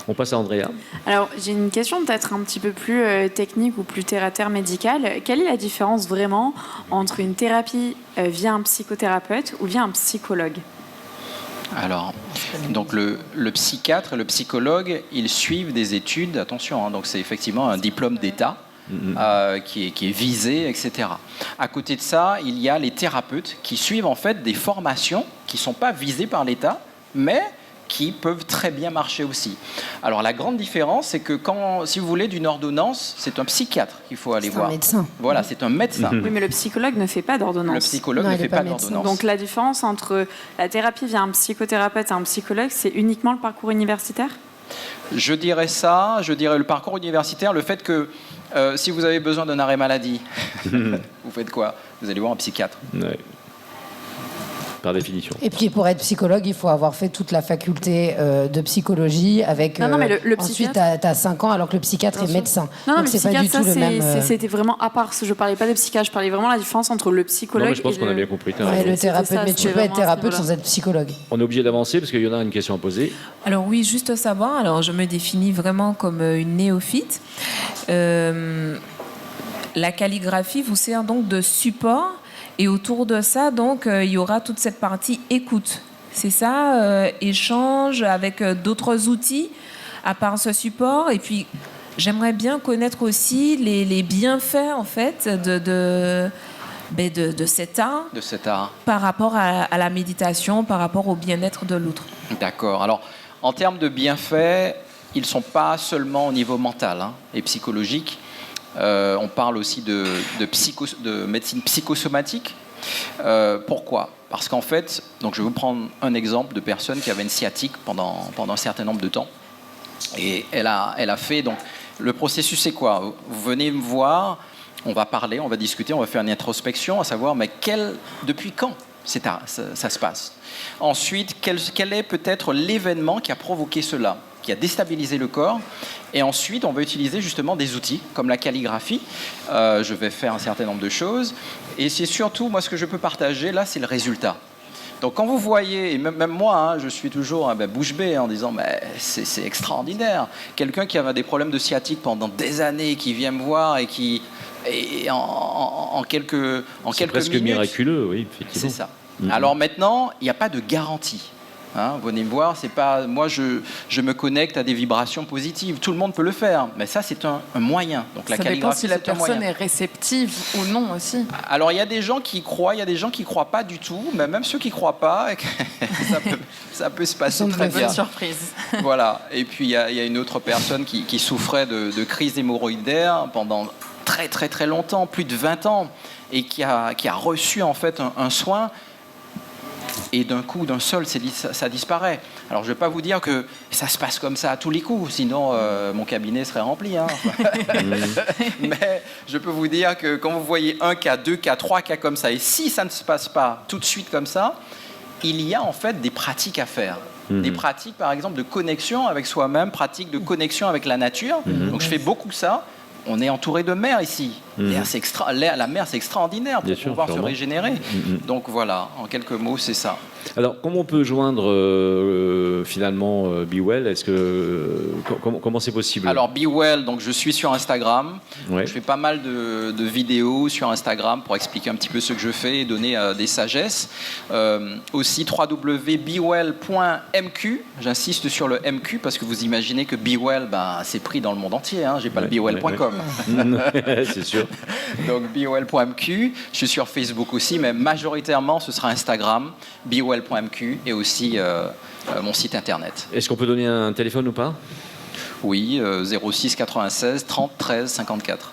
On passe à Andrea. Alors, j'ai une question peut-être un petit peu plus technique ou plus terre-à-terre médicale. Quelle est la différence vraiment entre une thérapie via un psychothérapeute ou via un psychologue? Alors, donc le psychiatre et le psychologue, ils suivent des études, attention, hein, donc c'est effectivement un diplôme d'État qui est visé, etc. À côté de ça, il y a les thérapeutes qui suivent en fait des formations qui ne sont pas visées par l'État, mais qui peuvent très bien marcher aussi. Alors la grande différence, c'est que si vous voulez d'une ordonnance, c'est un psychiatre qu'il faut aller voir. C'est un médecin. Voilà, c'est un médecin. Oui, mais le psychologue ne fait pas d'ordonnance. Le psychologue Non, ne il est fait pas pas médecin. d'ordonnance. Donc la différence entre la thérapie via un psychothérapeute et un psychologue, c'est uniquement le parcours universitaire? Je dirais le parcours universitaire, le fait que si vous avez besoin d'un arrêt maladie, vous faites quoi? Vous allez voir un psychiatre. Ouais. Par définition. Et puis pour être psychologue, il faut avoir fait toute la faculté de psychologie avec Non, mais le ensuite psychiatre- tu as 5 ans alors que le psychiatre est médecin. Non, Donc mais c'est pas du psychiatre, tout le même. c'était vraiment à part. Je parlais pas de psychiatre, je parlais vraiment de la différence entre le psychologue Non, mais je pense et qu'on a bien compris. t'as Ouais, raison. le thérapeute, c'est ça, mais tu c'est peux être vraiment à ce thérapeute niveau-là. sans être psychologue. On est obligé d'avancer parce qu'il y en a une question à poser. Alors oui, juste savoir, alors je me définis vraiment comme une néophyte. La calligraphie vous sert donc de support et autour de ça, donc, il y aura toute cette partie écoute. C'est ça, échange avec d'autres outils à part ce support. Et puis, j'aimerais bien connaître aussi les bienfaits, en fait, de cet art De cet art. par rapport à la méditation, par rapport au bien-être de l'autre. D'accord. Alors, en termes de bienfaits, ils ne sont pas seulement au niveau mental et psychologique. On parle aussi de médecine psychosomatique. Pourquoi? Parce qu'en fait, donc je vais vous prendre un exemple de personne qui avait une sciatique pendant un certain nombre de temps. Et elle a fait, donc, le processus c'est quoi? Vous venez me voir, on va parler, on va discuter, on va faire une introspection, à savoir, mais depuis quand ça se passe? Ensuite, quel est peut-être l'événement qui a provoqué cela, qui a déstabilisé le corps? Et ensuite, on va utiliser justement des outils comme la calligraphie. Je vais faire un certain nombre de choses. Et c'est surtout, moi, ce que je peux partager, là, c'est le résultat. Donc quand vous voyez, et même moi, hein, je suis toujours bouche bée en disant c'est extraordinaire. Quelqu'un qui avait des problèmes de sciatique pendant des années, qui vient me voir et qui en quelques C'est presque minutes, miraculeux, oui, effectivement. c'est ça. Alors maintenant, il n'y a pas de garantie. Hein, venez me voir, c'est pas moi je me connecte à des vibrations positives. Tout le monde peut le faire, mais ça c'est un moyen. Donc la Ça dépend calligraphie, si la c'est un personne moyen. est réceptive ou non aussi. Alors il y a des gens qui y croient, il y a des gens qui y croient pas du tout, mais même ceux qui y croient pas, ça peut se passer très bien. Bonne surprise. Voilà. Et puis il y a une autre personne qui souffrait de crise hémorroïdaire pendant très très très longtemps, plus de 20 ans, et qui a reçu en fait un soin. Et d'un coup, d'un seul, ça disparaît. Alors, je ne vais pas vous dire que ça se passe comme ça à tous les coups, sinon mon cabinet serait rempli. Hein. Mais je peux vous dire que quand vous voyez un cas, 2 cas, 3 cas comme ça, et si ça ne se passe pas tout de suite comme ça, il y a en fait des pratiques à faire. Des pratiques, par exemple, de connexion avec soi-même, pratiques de connexion avec la nature. Donc, je fais beaucoup ça. On est entouré de mer ici. La mer, c'est extraordinaire pour pouvoir se régénérer. Donc voilà, en quelques mots, c'est ça. Alors, comment on peut joindre finalement Be Well? Comment c'est possible? Alors, Be Well, donc je suis sur Instagram. Ouais. Je fais pas mal de vidéos sur Instagram pour expliquer un petit peu ce que je fais et donner des sagesses. Aussi, www.bewell.mq. J'insiste sur le MQ parce que vous imaginez que Be Well, c'est pris dans le monde entier. Hein. J'ai pas le bewell.com. C'est sûr. Donc, bewell.mq. Je suis sur Facebook aussi, mais majoritairement, ce sera Instagram. bewell.mq et aussi mon site internet. Est-ce qu'on peut donner un téléphone ou pas? Oui, 06 96 30 13 54.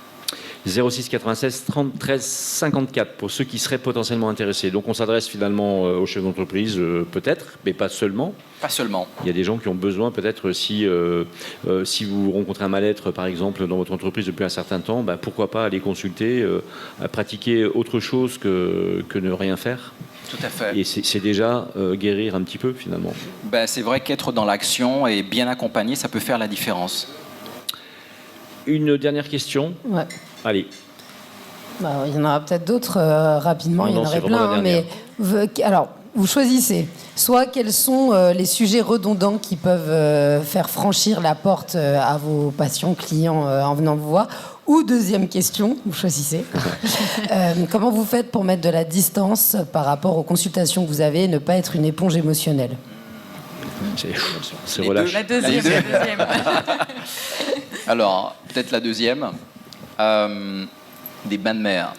06 96 30 13 54 pour ceux qui seraient potentiellement intéressés. Donc on s'adresse finalement aux chefs d'entreprise, peut-être, mais pas seulement. Pas seulement. Il y a des gens qui ont besoin, peut-être, si vous rencontrez un mal-être, par exemple, dans votre entreprise depuis un certain temps, pourquoi pas aller consulter, pratiquer autre chose que ne rien faire. Tout à fait. Et c'est déjà guérir un petit peu, finalement. C'est vrai qu'être dans l'action et bien accompagné, ça peut faire la différence. Une dernière question. Ouais. Allez. Il y en aura peut-être d'autres rapidement, il y en aurait c'est vraiment plein. la dernière. Alors, vous choisissez soit quels sont les sujets redondants qui peuvent faire franchir la porte à vos patients, clients en venant vous voir, ou deuxième question, vous choisissez. Comment vous faites pour mettre de la distance par rapport aux consultations que vous avez et ne pas être une éponge émotionnelle? C'est relâche. La deuxième. Alors, peut-être la deuxième. Des bains de mer.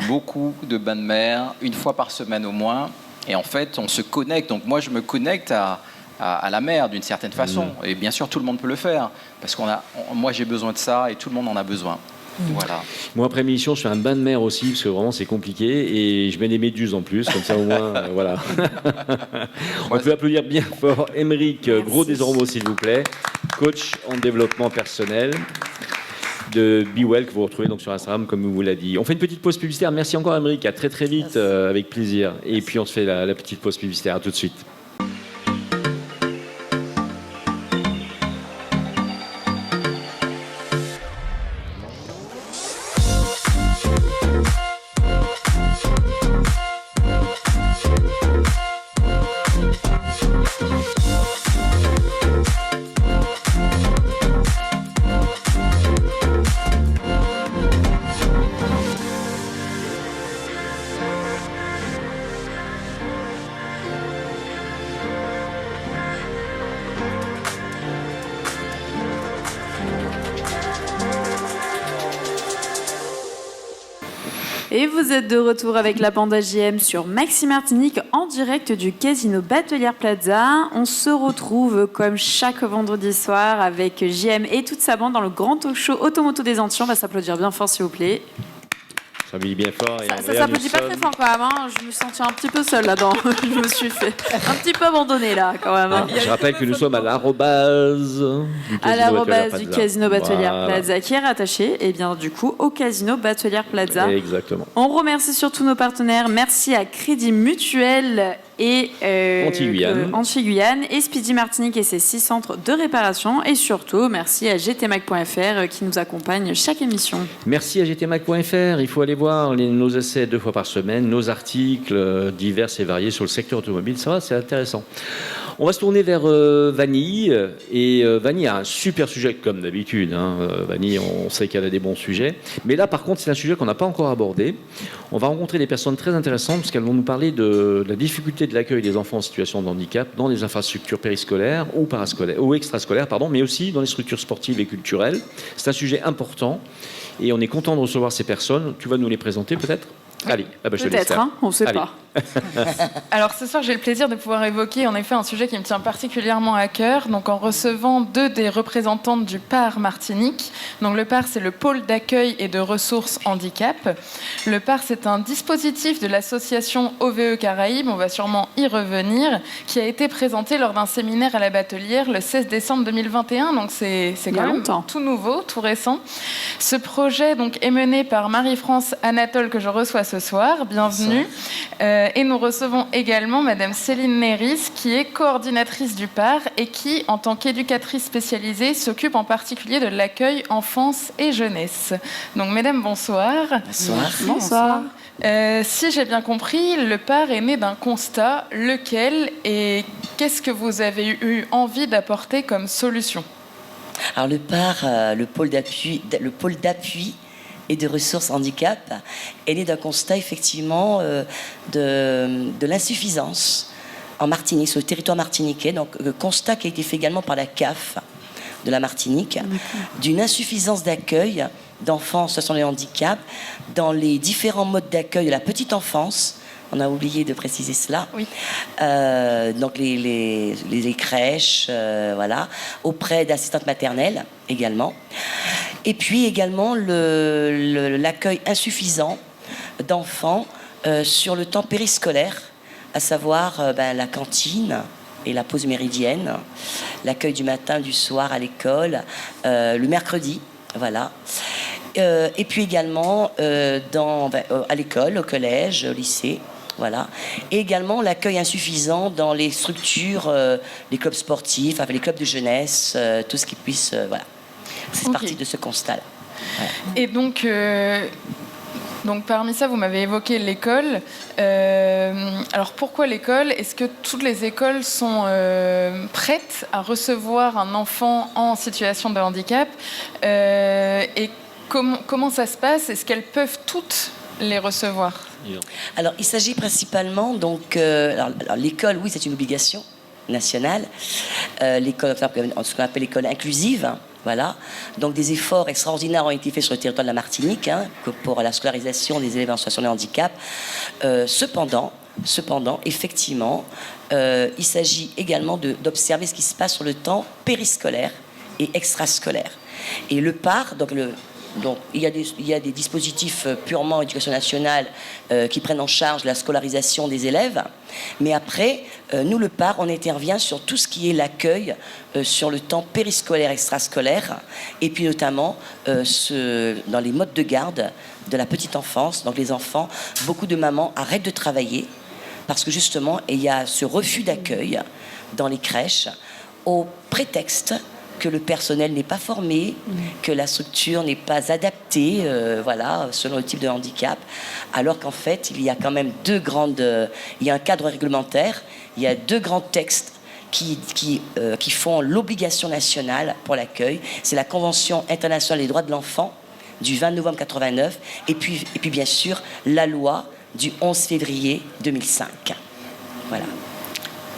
Beaucoup de bains de mer, une fois par semaine au moins. Et en fait, on se connecte. Donc moi, je me connecte à la mer d'une certaine façon. Et bien sûr, tout le monde peut le faire. Parce moi, j'ai besoin de ça et tout le monde en a besoin. Voilà. Moi, après l'émission, je fais un bain de mer aussi, parce que vraiment, c'est compliqué. Et je mets des méduses en plus, comme ça, au moins, voilà. On peut applaudir bien fort Aymeric Gros-Desormeaux, s'il vous plaît, coach en développement personnel de Be Well, que vous retrouvez donc sur Instagram, comme vous l'a dit. On fait une petite pause publicitaire. Merci encore, Aymeric. À très, très vite, avec plaisir. Et puis, on se fait la petite pause publicitaire. À tout de suite. Et vous êtes de retour avec la bande AJM sur Maxime Martinique en direct du Casino Batelière Plaza. On se retrouve comme chaque vendredi soir avec JM et toute sa bande dans le grand talk show Automoto des Antilles. On va s'applaudir bien fort s'il vous plaît. Ça me dit bien fort. Et Ça s'applaudit pas très fort quand même. Hein. Je me sentais un petit peu seule là-dedans. Je me suis fait un petit peu abandonnée là quand même. Hein. Je rappelle que nous sommes à l'arrobase du Casino Batelière Plaza qui est rattaché et bien du coup au Casino Batelière Plaza. Exactement. On remercie surtout nos partenaires. Merci à Crédit Mutuel et Anti-Guyane et Speedy Martinique et ses 6 centres de réparation. Et surtout, merci à gtmac.fr qui nous accompagne chaque émission. Merci à gtmac.fr. Il faut aller voir voir nos essais 2 fois par semaine, nos articles divers et variés sur le secteur automobile. Ça va, c'est intéressant. On va se tourner vers Vanille. Et Vanille a un super sujet, comme d'habitude. Vanille, on sait qu'elle a des bons sujets. Mais là, par contre, c'est un sujet qu'on n'a pas encore abordé. On va rencontrer des personnes très intéressantes parce qu'elles vont nous parler de la difficulté de l'accueil des enfants en situation de handicap dans les infrastructures périscolaires ou parascolaires, ou extrascolaires, mais aussi dans les structures sportives et culturelles. C'est un sujet important et on est content de recevoir ces personnes. Tu vas nous les présenter peut-être ? Allez, je te laisse Peut-être, faire. on ne sait Allez. pas. Alors ce soir, j'ai le plaisir de pouvoir évoquer en effet un sujet qui me tient particulièrement à cœur, donc en recevant 2 des représentantes du PAR Martinique. Donc le PAR, c'est le pôle d'accueil et de ressources handicap. Le PAR, c'est un dispositif de l'association OVE Caraïbes, on va sûrement y revenir, qui a été présenté lors d'un séminaire à la Batelière le 16 décembre 2021, donc c'est quand même tout nouveau, tout récent. Ce projet donc, est mené par Marie-France Anatole, que je reçois ce soir, bienvenue. Et nous recevons également Madame Céline Néris, qui est coordinatrice du PAR et qui, en tant qu'éducatrice spécialisée, s'occupe en particulier de l'accueil enfance et jeunesse. Donc, mesdames, bonsoir. Bonsoir. Bonsoir. Si j'ai bien compris, le PAR est né d'un constat, lequel et qu'est-ce que vous avez eu envie d'apporter comme solution ? Alors le PAR, le pôle d'appui et de ressources handicap, est né d'un constat effectivement de l'insuffisance en Martinique, sur le territoire martiniquais. Donc le constat qui a été fait également par la CAF de la Martinique, d'une insuffisance d'accueil d'enfants en situation de handicap dans les différents modes d'accueil de la petite enfance. On a oublié de préciser cela. Oui. Donc les crèches, voilà, auprès d'assistantes maternelles également. Et puis également l'accueil insuffisant d'enfants sur le temps périscolaire, à savoir la cantine et la pause méridienne, l'accueil du matin, du soir à l'école, le mercredi, voilà. Et puis également à l'école, au collège, au lycée. Voilà. Et également l'accueil insuffisant dans les structures, les clubs sportifs, les clubs de jeunesse, tout ce qui puisse. Voilà. C'est parti de ce constat-là. Voilà. Et donc parmi ça, vous m'avez évoqué l'école. Alors pourquoi l'école ? Est-ce que toutes les écoles sont prêtes à recevoir un enfant en situation de handicap ? Et comment ça se passe ? Est-ce qu'elles peuvent toutes les recevoir ? Alors, il s'agit principalement, donc, alors, l'école, oui, c'est une obligation nationale. L'école, ce qu'on appelle l'école inclusive, voilà. Donc, des efforts extraordinaires ont été faits sur le territoire de la Martinique pour la scolarisation des élèves en situation de handicap. Cependant, effectivement, il s'agit également d'observer ce qui se passe sur le temps périscolaire et extrascolaire. Et le PAR, donc il y a des dispositifs purement éducation nationale qui prennent en charge la scolarisation des élèves. Mais après, nous, le PAR, on intervient sur tout ce qui est l'accueil sur le temps périscolaire, extrascolaire, et puis notamment dans les modes de garde de la petite enfance. Donc les enfants, beaucoup de mamans arrêtent de travailler parce que justement, il y a ce refus d'accueil dans les crèches au prétexte que le personnel n'est pas formé, que la structure n'est pas adaptée, voilà, selon le type de handicap, alors qu'en fait, il y a quand même il y a un cadre réglementaire, il y a 2 grands textes qui font l'obligation nationale pour l'accueil. C'est la Convention internationale des droits de l'enfant du 20 novembre 89, et puis bien sûr, la loi du 11 février 2005. Voilà.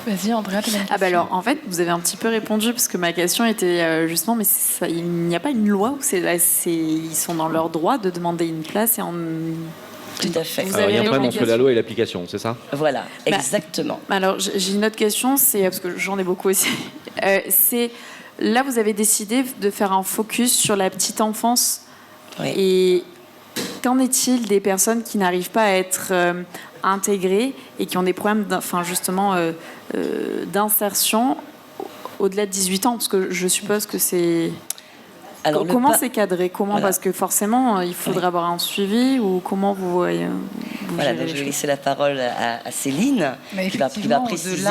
Vas-y, Andrea, tu as une question. Alors, en fait, vous avez un petit peu répondu, parce que ma question était justement, mais il n'y a pas une loi où ils sont dans leur droit de demander une place et Tout à fait. Alors, il y a un problème entre la loi et l'application, c'est ça ? Voilà, exactement. Alors, j'ai une autre question, c'est parce que j'en ai beaucoup aussi. Là, vous avez décidé de faire un focus sur la petite enfance. Oui. Et qu'en est-il des personnes qui n'arrivent pas à être intégrées et qui ont des problèmes d'insertion au-delà de 18 ans ? Parce que je suppose que c'est... Alors, comment c'est cadré ? Comment ? Voilà. Parce que forcément, il faudrait avoir un suivi, ou comment vous Voilà, donc je vais laisser la parole à Céline, qui va préciser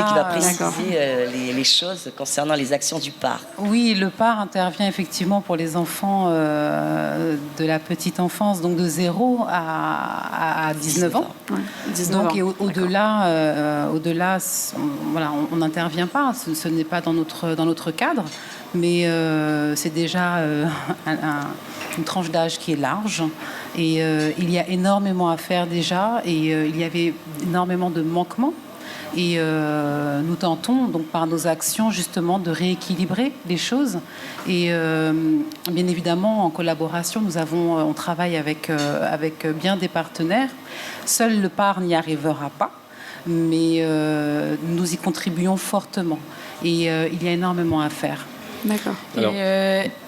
les choses concernant les actions du parc. Oui, le parc intervient effectivement pour les enfants de la petite enfance, donc de 0 à 19 ans. Ouais, 19 donc, ans. et au-delà, voilà, on n'intervient pas, ce n'est pas dans notre cadre, mais c'est déjà une tranche d'âge qui est large. Et il y a énormément à faire déjà, et il y avait énormément de manquements. Et nous tentons donc par nos actions justement de rééquilibrer les choses. Et bien évidemment, en collaboration, on travaille avec bien des partenaires. Seul le PAR n'y arrivera pas, mais nous y contribuons fortement. Et il y a énormément à faire. D'accord.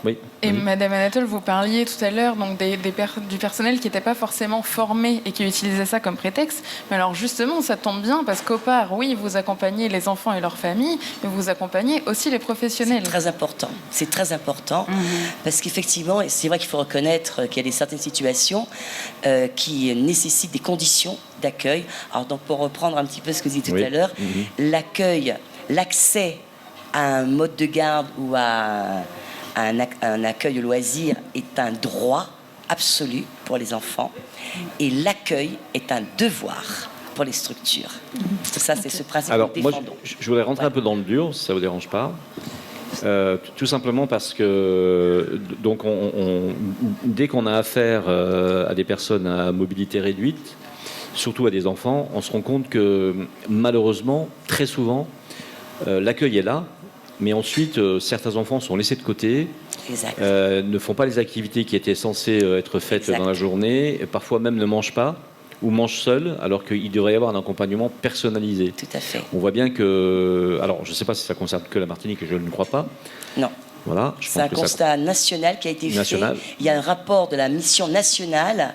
Oui. Et Madame Anatole, vous parliez tout à l'heure donc du personnel qui n'était pas forcément formé et qui utilisait ça comme prétexte. Mais alors justement, ça tombe bien parce qu'au PAR, oui, vous accompagnez les enfants et leurs familles, mais vous accompagnez aussi les professionnels. C'est très important. C'est très important parce qu'effectivement, c'est vrai qu'il faut reconnaître qu'il y a certaines situations qui nécessitent des conditions d'accueil. Alors donc pour reprendre un petit peu ce que vous disiez tout à l'heure, l'accès à un mode de garde ou à un accueil au loisir est un droit absolu pour les enfants et l'accueil est un devoir pour les structures. Ça, c'est ce principe que nous défendons. Moi, je voudrais rentrer un peu dans le dur, si ça ne vous dérange pas. Tout simplement parce que donc dès qu'on a affaire à des personnes à mobilité réduite, surtout à des enfants, on se rend compte que malheureusement, très souvent, l'accueil est là, mais ensuite, certains enfants sont laissés de côté, ne font pas les activités qui étaient censées être faites dans la journée, et parfois même ne mangent pas, ou mangent seuls, alors qu'il devrait y avoir un accompagnement personnalisé. Tout à fait. On voit bien que... Alors, je ne sais pas si ça concerne que la Martinique, je ne crois pas. Non. Voilà, c'est un constat national qui a été fait. Il y a un rapport de la mission nationale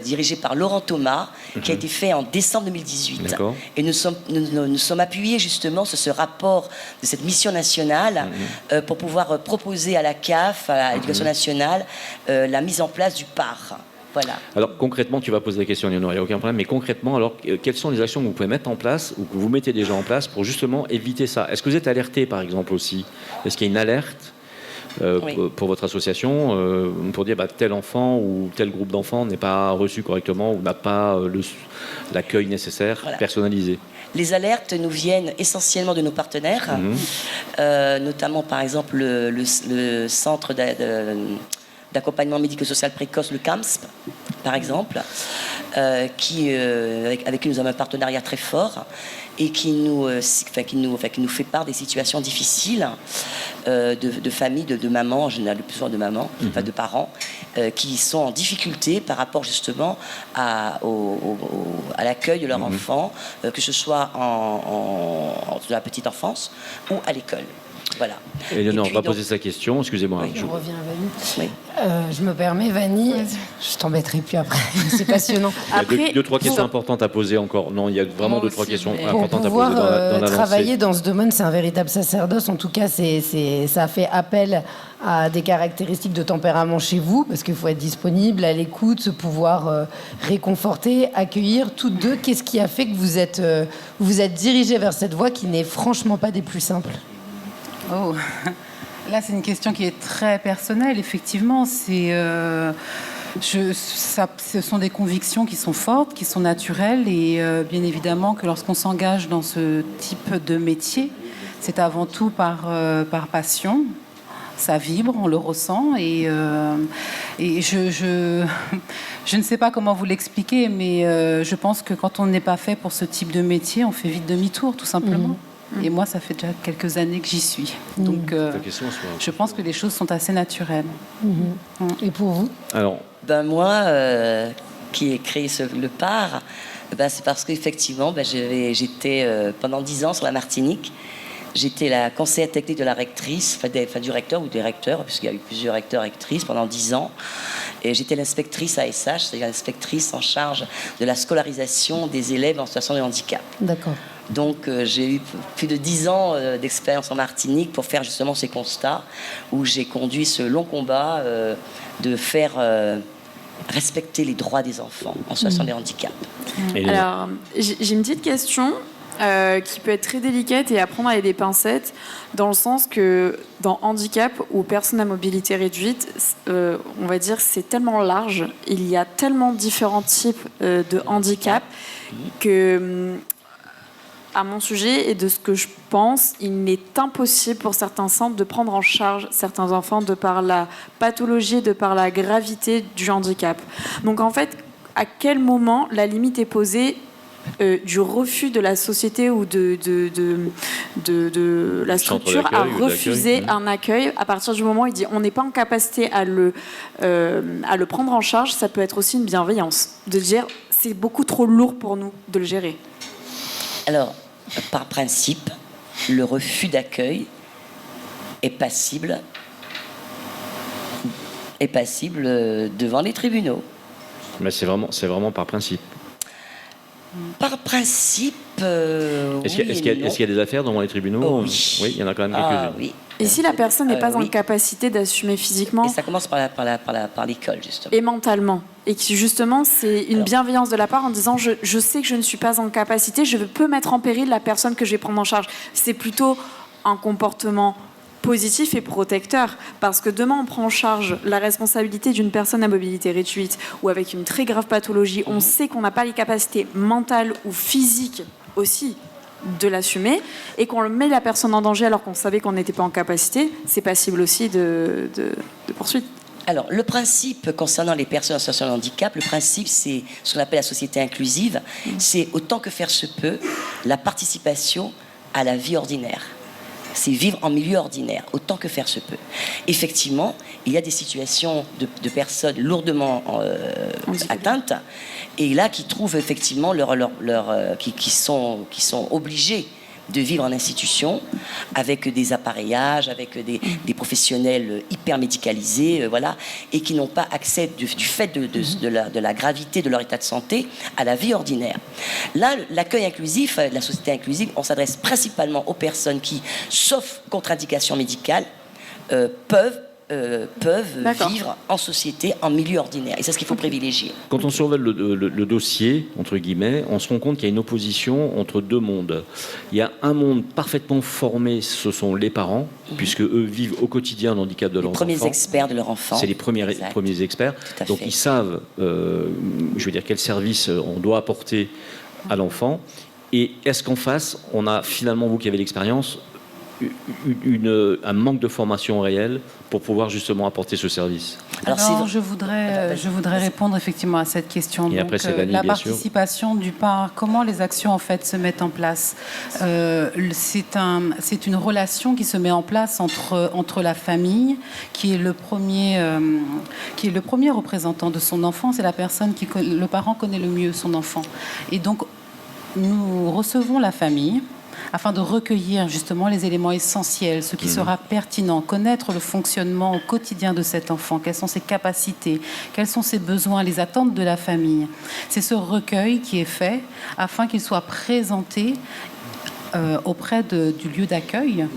dirigé par Laurent Thomas, qui a été fait en décembre 2018. D'accord. Et nous sommes appuyés justement sur ce rapport de cette mission nationale pour pouvoir proposer à la CAF, à l'Éducation nationale, la mise en place du PAR. Voilà. Alors concrètement, tu vas poser la question, il n'y a aucun problème, mais concrètement, alors quelles sont les actions que vous pouvez mettre en place ou que vous mettez déjà en place pour justement éviter ça? Est-ce que vous êtes alerté par exemple aussi? Est-ce qu'il y a une alerte pour votre association pour dire tel enfant ou tel groupe d'enfants n'est pas reçu correctement ou n'a pas l'accueil nécessaire personnalisé? Les alertes nous viennent essentiellement de nos partenaires, notamment par exemple le centre d'accompagnement médico-social précoce, le CAMSP, par exemple, avec qui nous avons un partenariat très fort et qui nous fait part des situations difficiles de familles, de mamans, en général, le plus souvent de mamans, de parents, qui sont en difficulté par rapport justement à l'accueil de leur enfant, que ce soit en la petite enfance ou à l'école. Voilà. Éléonore va poser sa question, excusez-moi. Je reviens à Vanny. Je me permets, Vanny, je t'embêterai plus après, c'est passionnant. Il y a deux, trois questions importantes à poser encore. Non, il y a vraiment deux, trois questions importantes à poser dans l'avancée. Travailler dans ce domaine, c'est un véritable sacerdoce. En tout cas, ça fait appel à des caractéristiques de tempérament chez vous, parce qu'il faut être disponible, à l'écoute, se pouvoir réconforter, accueillir. Toutes deux, qu'est-ce qui a fait que vous êtes dirigés vers cette voie qui n'est franchement pas des plus simples? Oh, là c'est une question qui est très personnelle. Effectivement, ce sont des convictions qui sont fortes, qui sont naturelles, et bien évidemment que lorsqu'on s'engage dans ce type de métier, c'est avant tout par passion. Ça vibre, on le ressent, et je ne sais pas comment vous l'expliquer, mais je pense que quand on n'est pas fait pour ce type de métier, on fait vite demi-tour, tout simplement. Et moi, ça fait déjà quelques années que j'y suis. Donc, je pense que les choses sont assez naturelles. Et pour vous? Alors, moi, qui ai créé le PAR, c'est parce qu'effectivement, j'étais pendant 10 ans sur la Martinique. J'étais la conseillère technique de la rectrice, du recteur ou des recteurs, puisqu'il y a eu plusieurs recteurs et rectrices pendant 10 ans. Et j'étais l'inspectrice ASH, c'est-à-dire l'inspectrice en charge de la scolarisation des élèves en situation de handicap. D'accord. Donc j'ai eu plus de 10 ans d'expérience en Martinique pour faire justement ces constats, où j'ai conduit ce long combat de faire respecter les droits des enfants en situation de handicap. Alors, j'ai une petite question qui peut être très délicate et à prendre avec des pincettes, dans le sens que dans handicap ou personnes à mobilité réduite, on va dire c'est tellement large, il y a tellement différents types de handicap que, à mon sujet et de ce que je pense, il est impossible pour certains centres de prendre en charge certains enfants de par la pathologie, de par la gravité du handicap. Donc en fait, à quel moment la limite est posée du refus de la société ou de la structure à refuser un accueil, à partir du moment où il dit on n'est pas en capacité à le prendre en charge, ça peut être aussi une bienveillance, de dire c'est beaucoup trop lourd pour nous de le gérer. Alors, par principe, le refus d'accueil est passible devant les tribunaux. Mais c'est vraiment par principe. Par principe, Est-ce qu'il y a des affaires devant les tribunaux? Oui. Oui, il y en a quand même quelques-unes. Oui. Et si la personne n'est pas en oui. capacité d'assumer physiquement Et ça commence par l'école, justement. et mentalement, et qui justement c'est une bienveillance de la part en disant je sais que je ne suis pas en capacité, je peux mettre en péril la personne que je vais prendre en charge. C'est plutôt un comportement positif et protecteur, parce que demain on prend en charge la responsabilité d'une personne à mobilité réduite ou avec une très grave pathologie, on sait qu'on n'a pas les capacités mentales ou physiques aussi de l'assumer, et qu'on met la personne en danger alors qu'on savait qu'on n'était pas en capacité, c'est passible aussi de poursuite. Alors, le principe concernant les personnes en situation de handicap, le principe, c'est ce qu'on appelle la société inclusive, c'est autant que faire se peut la participation à la vie ordinaire. C'est vivre en milieu ordinaire, autant que faire se peut. Effectivement, il y a des situations de personnes lourdement atteintes, et là qui trouvent effectivement qui sont obligées de vivre en institution avec des appareillages, avec des professionnels hyper médicalisés, voilà, et qui n'ont pas accès du fait de la gravité de leur état de santé à la vie ordinaire. Là, l'accueil inclusif, la société inclusive, on s'adresse principalement aux personnes qui, sauf contre-indication médicale, peuvent vivre en société, en milieu ordinaire. Et c'est ce qu'il faut privilégier. Quand on survole le dossier, entre guillemets, on se rend compte qu'il y a une opposition entre deux mondes. Il y a un monde parfaitement formé, ce sont les parents, puisque eux vivent au quotidien le handicap de leurs enfants. Les premiers experts de leur enfant. C'est les premiers experts. Donc ils savent, quel service on doit apporter à l'enfant. Et est-ce qu'en face, on a finalement, vous qui avez l'expérience, un manque de formation réelle pour pouvoir justement apporter ce service? Alors je voudrais répondre effectivement à cette question. Et donc, après, c'est Dany, la bien sûr. participation du parent, comment les actions en fait se mettent en place. C'est une relation qui se met en place entre la famille, qui est le premier représentant de son enfant. C'est la personne le parent connaît le mieux son enfant. Et donc nous recevons la famille afin de recueillir justement les éléments essentiels, ce qui sera pertinent, connaître le fonctionnement au quotidien de cet enfant, quelles sont ses capacités, quels sont ses besoins, les attentes de la famille. C'est ce recueil qui est fait afin qu'il soit présenté auprès du lieu d'accueil,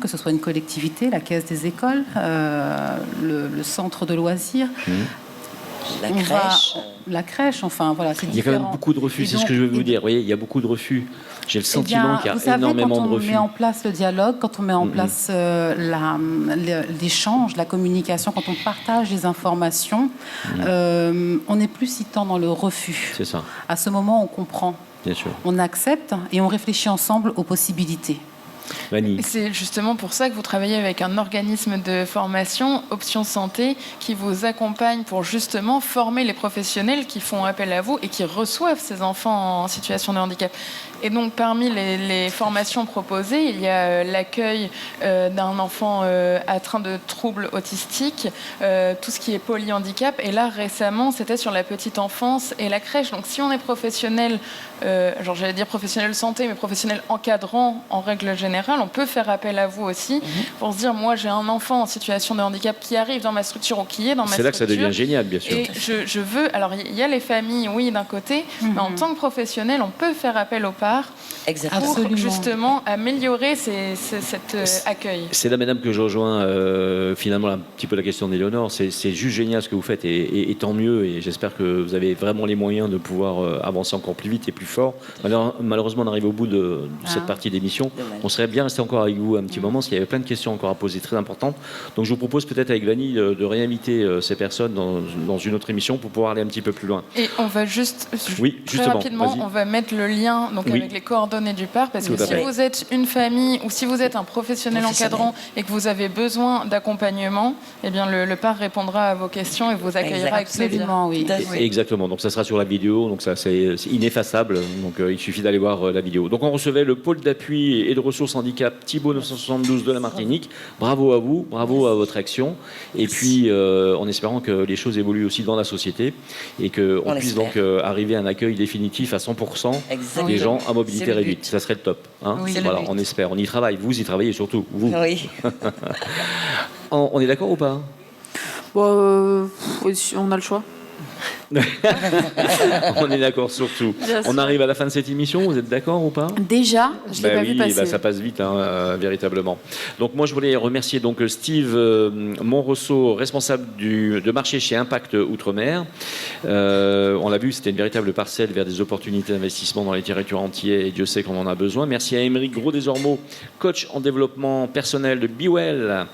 que ce soit une collectivité, la caisse des écoles, le centre de loisirs. La crèche, enfin voilà, c'est différent. Il y a quand même beaucoup de refus, c'est ce que je veux vous dire. Vous voyez, il y a beaucoup de refus. J'ai le sentiment qu'il y a énormément de refus. Quand on met en place le dialogue, quand on met en place l'échange, la communication, quand on partage les informations, on n'est plus si tant dans le refus. C'est ça. À ce moment, on comprend. Bien sûr. On accepte et on réfléchit ensemble aux possibilités. Et c'est justement pour ça que vous travaillez avec un organisme de formation, Option Santé, qui vous accompagne pour justement former les professionnels qui font appel à vous et qui reçoivent ces enfants en situation de handicap. Et donc, parmi les formations proposées, il y a l'accueil d'un enfant atteint de troubles autistiques, tout ce qui est polyhandicap. Et là, récemment, c'était sur la petite enfance et la crèche. Donc, si on est professionnel, j'allais dire professionnel santé, mais professionnel encadrant en règle générale, on peut faire appel à vous aussi pour se dire, moi j'ai un enfant en situation de handicap qui arrive dans ma structure ou qui est dans ma structure. C'est là que ça devient génial, bien sûr. Et je veux, alors il y a les familles, oui, d'un côté, mais en tant que professionnel, on peut faire appel aux parts pour justement améliorer cet accueil. C'est là, madame, que je rejoins finalement un petit peu la question d'Éléonore. C'est juste génial ce que vous faites et tant mieux. Et j'espère que vous avez vraiment les moyens de pouvoir avancer encore plus vite et plus fort. Malheureusement, on arrive au bout de cette partie d'émission. On serait bien resté encore avec vous un petit moment, parce qu'il y avait plein de questions encore à poser très importantes. Donc je vous propose peut-être avec Vanille de réinviter ces personnes dans une autre émission pour pouvoir aller un petit peu plus loin. Et on va juste, très rapidement, on va mettre le lien avec les coordonnées du parc, parce que si vous êtes une famille ou si vous êtes un professionnel encadrant et que vous avez besoin d'accompagnement, eh bien le parc répondra à vos questions et vous accueillera avec plaisir. Oui. Exactement, donc ça sera sur la vidéo, donc ça c'est ineffaçable, donc il suffit d'aller voir la vidéo. Donc on recevait le pôle d'appui et de ressources handicap Thibaut 972 de la Martinique. Bravo à vous, bravo à votre action, et puis en espérant que les choses évoluent aussi dans la société et qu'on puisse donc arriver à un accueil définitif à 100% des gens à mobilité réduite. Ça serait le top. Hein, voilà, on espère, on y travaille, vous y travaillez surtout, vous. Oui. On est d'accord ou pas? Bon, on a le choix. On est d'accord surtout. On arrive à la fin de cette émission, vous êtes d'accord ou pas? Déjà, je l'ai pas vu passer. Ça passe vite, véritablement. Donc moi je voulais remercier donc Steve Monrosso, responsable de marché chez Impact Outre-mer. On l'a vu, c'était une véritable parcelle vers des opportunités d'investissement dans les territoires entiers, et Dieu sait qu'on en a besoin. Merci à Émeric Gros-Desormeaux, coach en développement personnel de BeWell.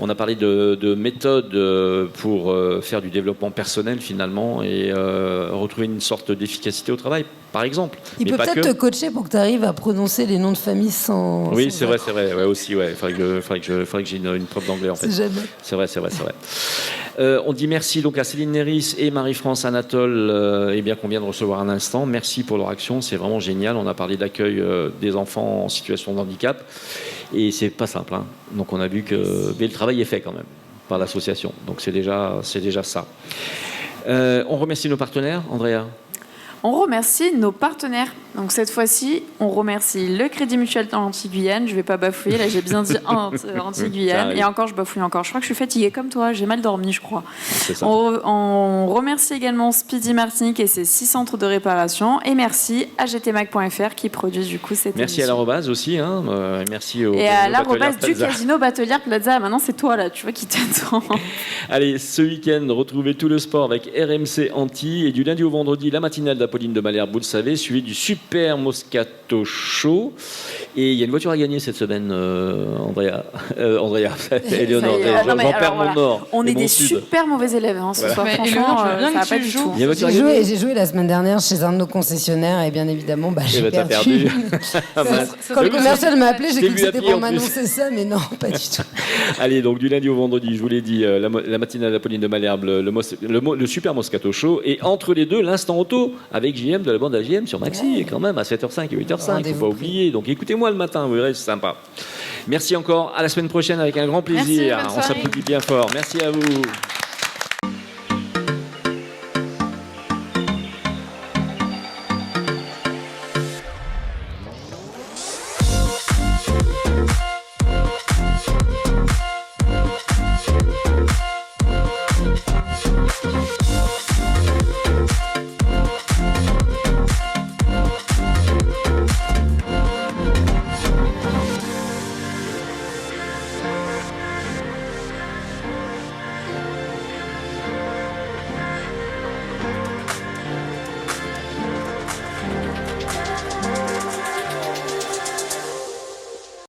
On a parlé de méthodes pour faire du développement personnel finalement et retrouver une sorte d'efficacité au travail, par exemple. Il peut peut-être te coacher pour que tu arrives à prononcer les noms de famille sans... Oui, c'est vrai. Ouais, aussi, ouais. Faudrait que j'ai une prof d'anglais, en fait. C'est vrai. On dit merci donc à Céline Néris et Marie-France Anatole, qu'on vient de recevoir un instant. Merci pour leur action, c'est vraiment génial. On a parlé d'accueil des enfants en situation de handicap. Et c'est pas simple, hein. Donc on a vu que mais le travail est fait quand même par l'association. Donc c'est déjà ça. On remercie nos partenaires, Andrea. On remercie nos partenaires. Donc cette fois-ci, on remercie le Crédit Mutuel Antilles-Guyane. Je ne vais pas bafouiller, là j'ai bien dit Antilles-Guyane. Et encore, je bafouille encore. Je crois que je suis fatiguée comme toi, j'ai mal dormi, je crois. C'est ça. On remercie également Speedy Martinique et ses 6 centres de réparation. Et merci à gtmac.fr qui produit du coup cette Merci émission. à l'arrobase aussi. Merci au et à l'arrobase du Casino Batelière Plaza. Maintenant, c'est toi là, tu vois qui t'attend. Allez, ce week-end, retrouvez tout le sport avec RMC Antilles. Et du lundi au vendredi, la matinale d'Apolline de Malherbe, vous le savez, suivi du Super Moscato Show. Et il y a une voiture à gagner cette semaine, Andrea, Éléonore. J'en perds mon nord. On est des super mauvais élèves ce soir. Franchement, ça va pas du tout. J'ai joué la semaine dernière chez un de nos concessionnaires et bien évidemment, j'ai perdu. Quand le commercial m'a appelé, j'ai cru que c'était pour m'annoncer ça, mais non, pas du tout. Allez, donc du lundi au vendredi, je vous l'ai dit, la matinale d'Apolline de Malherbe, le Super Moscato Show. Et entre les deux, l'instant auto avec JM de la bande à JM sur Maxi, et quand même à 7h05 et 8h05, il ne faut pas oublier. Donc écoutez-moi le matin, vous verrez, c'est sympa. Merci encore, à la semaine prochaine avec un grand plaisir. Merci, on s'applaudit bien fort. Merci à vous.